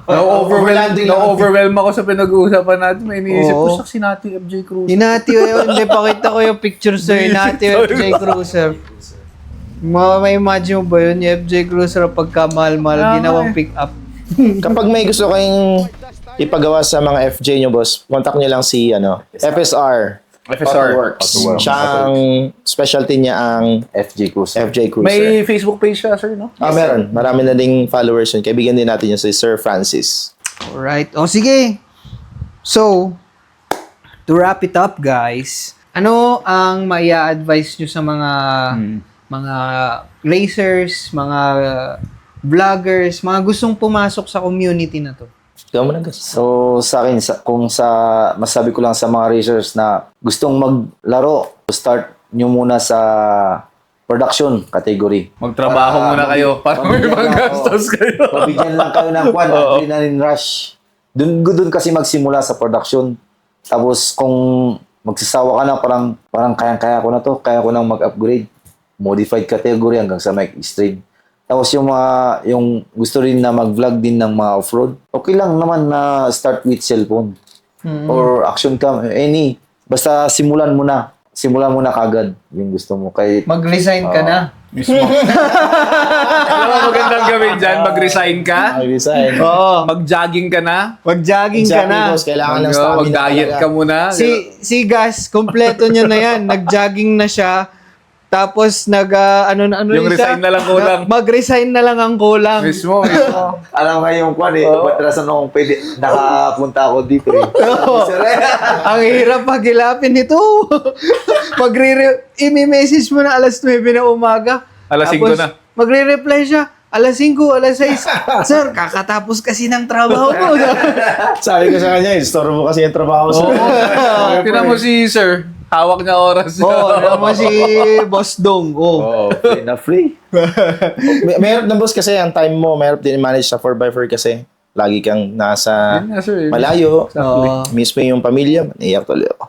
Na-overwhelm ako sa pinag-uusapan natin. May iniisip ko, Oo. saksi natin FJ Cruz. Hinati ko yun. Hindi, pakita ko yung picture sir. Hinati yung FJ Cruiser. May imagine mo ba yun? Yung FJ Cruiser pagkamahal-mahal, ginawang pick-up. Kapag may gusto kayong ipagawa sa mga FJ nyo, boss, contact nyo lang si, FSR. FSR. Autoworks. Siya ang specialty niya ang FJ Cruiser. FJ Cruiser. May Facebook page siya, sir, no? Meron. Marami na ding followers yun. Kaibigan din natin yun si Sir Francis. Alright. O sige. So, to wrap it up, guys, ano ang maia-advise nyo sa mga racers, mga vloggers, mga gustong pumasok sa community na to? Ikaw mo na, guys. So sa akin, masabi ko lang sa mga racers na gustong maglaro, start nyo muna sa production category. Magtrabaho muna kayo para may mabigyan mga lang, gastos kayo. Mabigyan lang kayo ng adrenaline rush. Doon kasi magsimula sa production. Tapos kung magsasawa ka na, parang kaya ko na to, kaya ko nang mag-upgrade. Modified category hanggang sa mic extreme. Tapos yung gusto rin na mag-vlog din ng mga off-road, okay lang naman na start with cellphone. Or action cam, basta simulan mo na kagad yung gusto mo. Mag-resign ka na. Mismo. Alam mo, magandang gawin dyan, mag-resign ka, Mag-resign. Oo. mag-jogging ka na, Mag-jogging ka Exactly, na. boss. Kailangan ng stamina mag-diet talaga. ka muna. Si Gas, kompleto niya na yan. Nag-jogging na siya. Tapos Yung resign na lang kulang. Mag-resign na lang ang kulang. Mismo. Alam nga yung kwan matrasan akong nakapunta ako dito Ang hirap paghilapin nito. I-message mo na alas 9 na umaga. Alas 5 Tapos, na. Magre-reply siya. Alas 5, alas 6. Sir, kakatapos kasi ng trabaho ko. Sabi ko sa kanya, store mo kasi yung trabaho sa Tinan mo si sir, hawak niya oras. Naman si Boss Dong. free na free. Mahirap na, boss, kasi ang time mo, mahirap din manage sa 4x4 kasi lagi kang nasa Yun nga, sir. malayo. Oo. Mismo yung pamilya, iyak tuloy ako.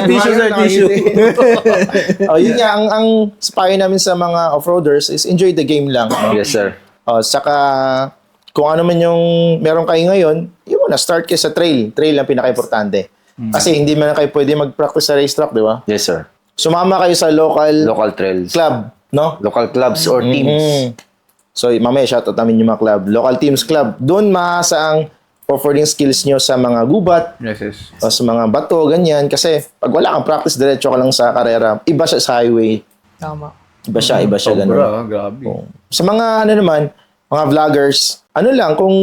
Tissue, sir, tissue. Yun nga, ang payo namin sa mga off-roaders is enjoy the game lang. Yes, sir. Saka, kung ano man yung meron kayo ngayon, yun na, start kayo sa trail. Trail ang pinaka-importante. Kasi hindi man kayo pwede mag-practice sa racetrack, di ba? Yes, sir. Sumama kayo sa local Local trails. club, no? Local clubs or teams. So, mamaya shoutout namin yung mga club. Local teams club. Doon maasa ang offroading skills nyo sa mga gubat, Yes. o sa mga bato, ganyan. Kasi pag wala kang practice, diretso ka lang sa karera. Iba siya sa highway. Tama. Iba siya ganun. Sobra, grabe. Sa mga mga vloggers, lang, kung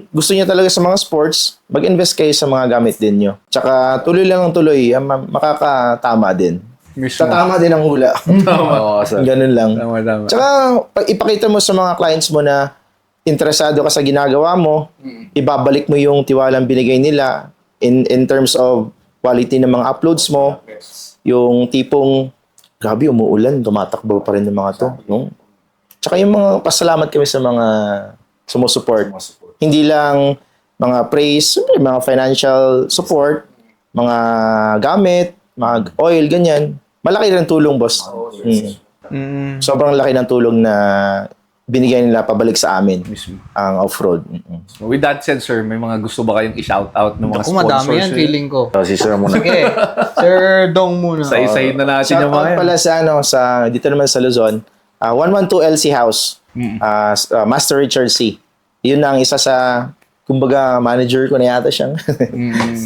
gusto niyo talaga sa mga sports, mag-invest kayo sa mga gamit din nyo. Tsaka tuloy lang ng tuloy, makakatama din. Mismo. Tatama din ang hula. Oo, sir. Ganun lang. Tama. Tsaka, pag ipakita mo sa mga clients mo na interesado ka sa ginagawa mo, ibabalik mo yung tiwalang binigay nila in terms of quality ng mga uploads mo, yung tipong, grabe, umuulan, tumatakbo pa rin ng mga to. No? Tsaka yung mga pasalamat kami sa mga sumusuport. Hindi lang mga praise, mga financial support, mga gamit, mga oil, ganyan. Malaki rin tulong, boss. Sobrang laki ng tulong na binigay nila pabalik sa amin Mismo. ang off-road. With that said, sir, may mga gusto ba kayong i-shoutout ng mga Ako, sponsors? madami yan, feeling ko. So, si sir muna. Sige. Sir Dong muna. Isa-isahin na natin yung mga Shoutout yan. pala sa dito naman sa Luzon, 112 LC House, Master Richard C. Yun ang isa sa, kumbaga, manager ko na yata siya.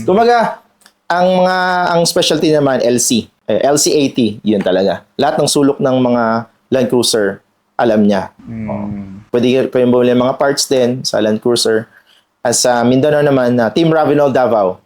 Kumbaga, ang specialty naman, LC. LC80, yun talaga. Lahat ng sulok ng mga Land Cruiser, alam niya. Pwede yung bumili ng mga parts din sa Land Cruiser. At sa Mindanao naman, Team Ravinol Davao.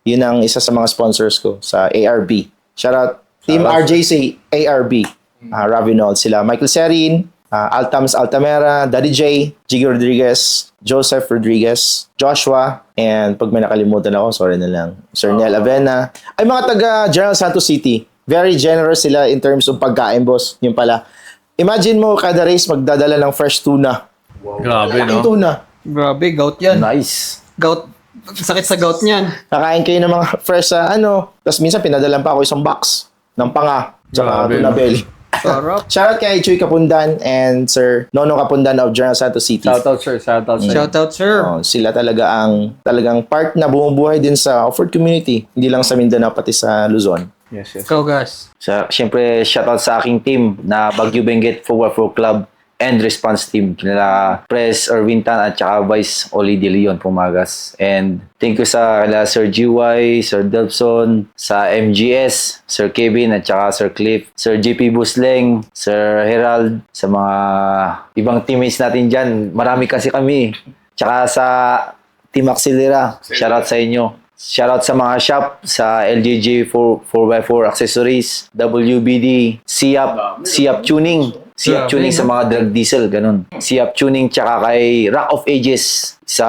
Yun ang isa sa mga sponsors ko sa ARB. Shout out Team RJC, ARB. Ravinol. Sila Michael Serin, Altams Altamera, Daddy J, Jiggy Rodriguez, Joseph Rodriguez, Joshua, and pag may nakalimutan ako, sorry na lang, Sir Nel Avena. Ay, mga taga General Santos City, very generous sila in terms of pagkain, boss. Yun pala. Imagine mo, kada race magdadala ng fresh tuna. Grabe, Malaking no? tuna. Grabe, gout yan. Nice. Gout. Sakit sa gout niyan. Kakain kayo ng mga fresh sa Tapos minsan pinadalan pa ako isang box ng panga. Tsaka Grabe, tuna no? belly. Sarap. Shoutout kay Chuy Kapundan and Sir Nono Kapundan of General Santos City. Shoutout, sir. Shoutout, sir. Shout out, sir. Sila talaga ang talagang part na bumubuhay din sa Offroad community. Hindi lang sa Mindanao, pati sa Luzon. Yes, yes. Go, guys. Siyempre, shoutout sa aking team na Baguio Benguet Forward for Club and Response Team. Nila Pres Erwin Tan at saka Vice Oli De Leon Pumagas. And thank you sa kila Sir GY, Sir Delpson, sa MGS, Sir Kevin at saka Sir Cliff, Sir JP Busleng, Sir Herald, sa mga ibang teammates natin dyan. Marami kasi kami. Tsaka sa Team Axilera, shoutout sa inyo. Shoutout sa mga shop, sa LJJ 4x4 Accessories, WBD, Siap Tuning. Siap Tuning sa mga drug diesel, ganun. Siap Tuning tsaka kay Rock of Ages sa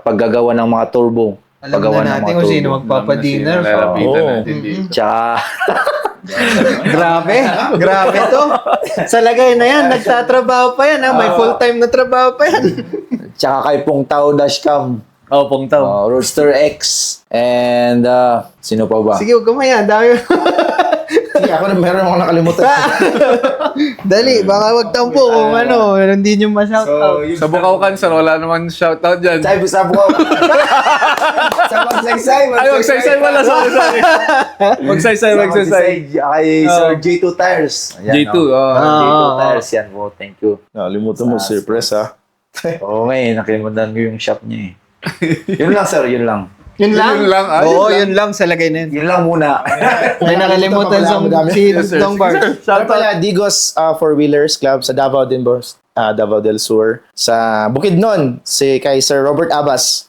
paggagawa ng mga turbo. Alam Paggawa na ng natin mga kung turbo. sino magpapadinner. Lalapitan Oo. natin dito. Tsaka, Grabe. Grabe to. Sa lagay na yan, nagtatrabaho pa yan. Ha? May full-time na trabaho pa yan. tsaka kay Pong Tao Dashcam, Oh, pong tao. Roadster X, and sino pa ba? Sige, huwag kumaya. Dami. Sige, ako na meron akong nakalimutan. Dali, baka wag tampo kung hindi nyo ma-shoutout. Sa Bukawkan, sir, wala naman shoutout dyan. Sa bukaw. Sa magsaysay. Ay, magsaysay pala. Sorry. Magsaysay. Kay Sir J2 Tires. J2, J2 Tires yan po. Thank you. Nakalimutan mo, surprise ha. Oo nga eh, nakalimutan ko yung shop niya eh. Yun lang sir, yun lang. Yun lang? Yun lang, Oo, yun lang sa lagay na yun. Yun lang muna. May nakalimutan sa si Yes, sir. Dong Bar. Ano pala, Digos Four Wheelers Club sa Davao din, boss. Davao del Sur. Sa Bukidnon, si kay Sir Robert Abbas.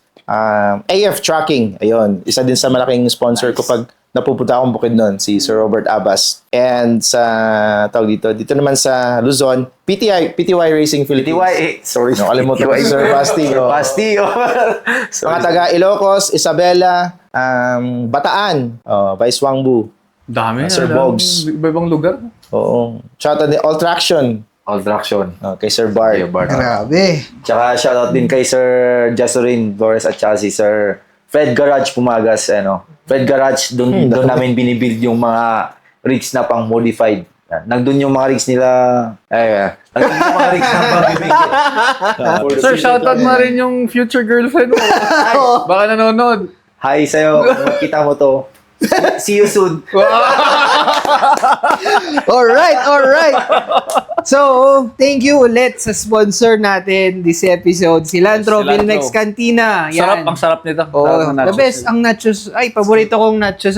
AF Trucking. Ayun, isa din sa malaking sponsor ko pag napupunta akong Bukidnon, si Sir Robert Abbas. And sa, tawag dito naman sa Luzon, PTY Racing Philippines. Sorry. Nakalimutan ko si Sir Basti. Basti. Mga taga Ilocos, Isabela, Bataan, Vice Wangbu. Dami. Sir Bogs. Iba-ibang lugar. Oo. Shoutout din, All Traction. All traction. Kay Sir Bart. Grabe. Tsaka shoutout din kay Sir Jasurin Flores at saka si Sir Fred Garage Pumagas. Fred Garage, doon namin binibuild yung mga rigs na pang modified. Nandun yung mga rigs nila. Nandun yung mga rigs na pang bibigyan. Sir, shoutout mo rin yung future girlfriend mo. Baka nanonood. Hi sa'yo. Kung makita mo to. See you soon. Alright. So, thank you ulit sa sponsor natin this episode, Cilantro Cilantro. Vilmex Cantina. Yan. Ang sarap nito. Oh, Sarap ng the nachos. best ang nachos. Ay, paborito kong nachos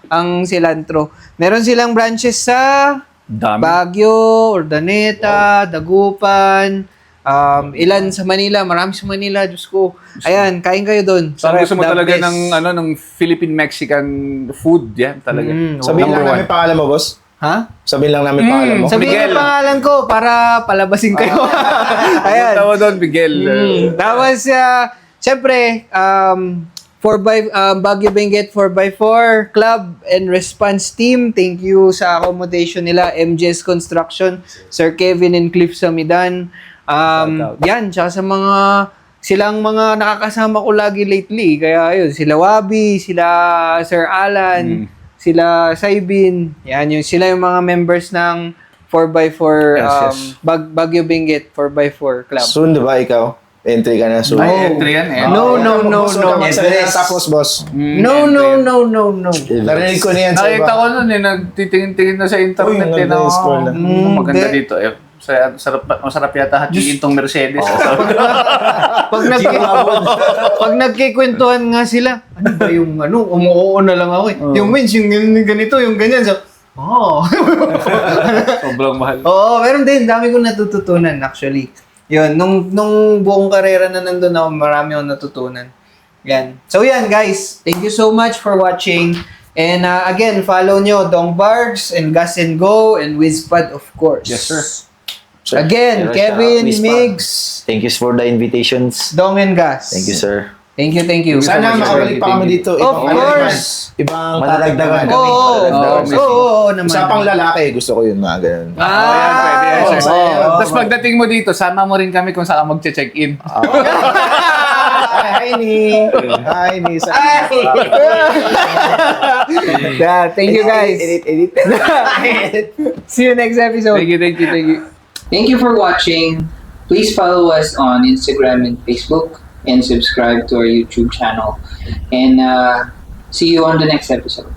ang cilantro. Meron silang branches sa Dami. Baguio, Urdaneta, Dagupan, ilan sa Manila, marami sa Manila, Diyos ko. Ayan, kain kayo doon. Saan gusto mo The talaga best. ng Philippine-Mexican food? Yan talaga. Sabihin lang Number namin one. pangalan mo, boss. Ha? Sabihin lang namin pangalan mo. Sabihin Miguel. ang pangalan ko para palabasin kayo. Ayan. Tawa doon, Miguel. Tapos, syempre, Baguio Benguet 4x4 Club and Response Team. Thank you sa accommodation nila, MJS Construction, Sir Kevin and Cliff Samidan. Yan, tsaka sa silang mga nakakasama ko lagi lately. Kaya yun, sila Wabi, sila Sir Alan, sila Saibin. Yan, sila yung mga members ng 4x4 Yes. Baguio Benguet 4x4 Club. Soon, di ba, ikaw? Entry ka na soon. Ay, entry yan eh. No. Boss, huwag ka magsalita tapos, boss. No. Narinig ko na yan sa Nakita iba. ko nun eh, nagtitingin-tingin na sa internet. Uy, eh, ganda yung scroll na. maganda Hindi. dito. Masarap yata hatiin tong Mercedes. Pag nagkikwentuhan nga sila, ano ba yung umuoo na lang ako eh. Yung wins, yung ganito, yung ganyan. So, Sobrang mahal. Oo, meron din. Dami kong natututunan actually. Yun, nung buong karera na nandun ako, marami akong natutunan. Yan. So yan guys, thank you so much for watching. And again, follow nyo Dong Bargs and Gas and Go and Wizpad of course. Yes, sir. Again, Meron siya, Kevin, Wizpad. Migs, Thank you for the invitations. Dong and Gas. Thank you, sir. Thank you. Sana makabalik pa kami dito. Of course. Ibang Madadagdagan kami. Oo, naman. Sa pang lalaki, gusto ko yun mga ganun. Ayan, pwede yan, sir. Oo. Tapos pagdating mo dito, sama mo rin kami kung saan ka mag-check-in. Hi, Ni. Hi, Ni. Yeah, thank you guys. Edit. See you next episode. Thank you. Thank you for watching. Please follow us on Instagram and Facebook and subscribe to our YouTube channel. And see you on the next episode.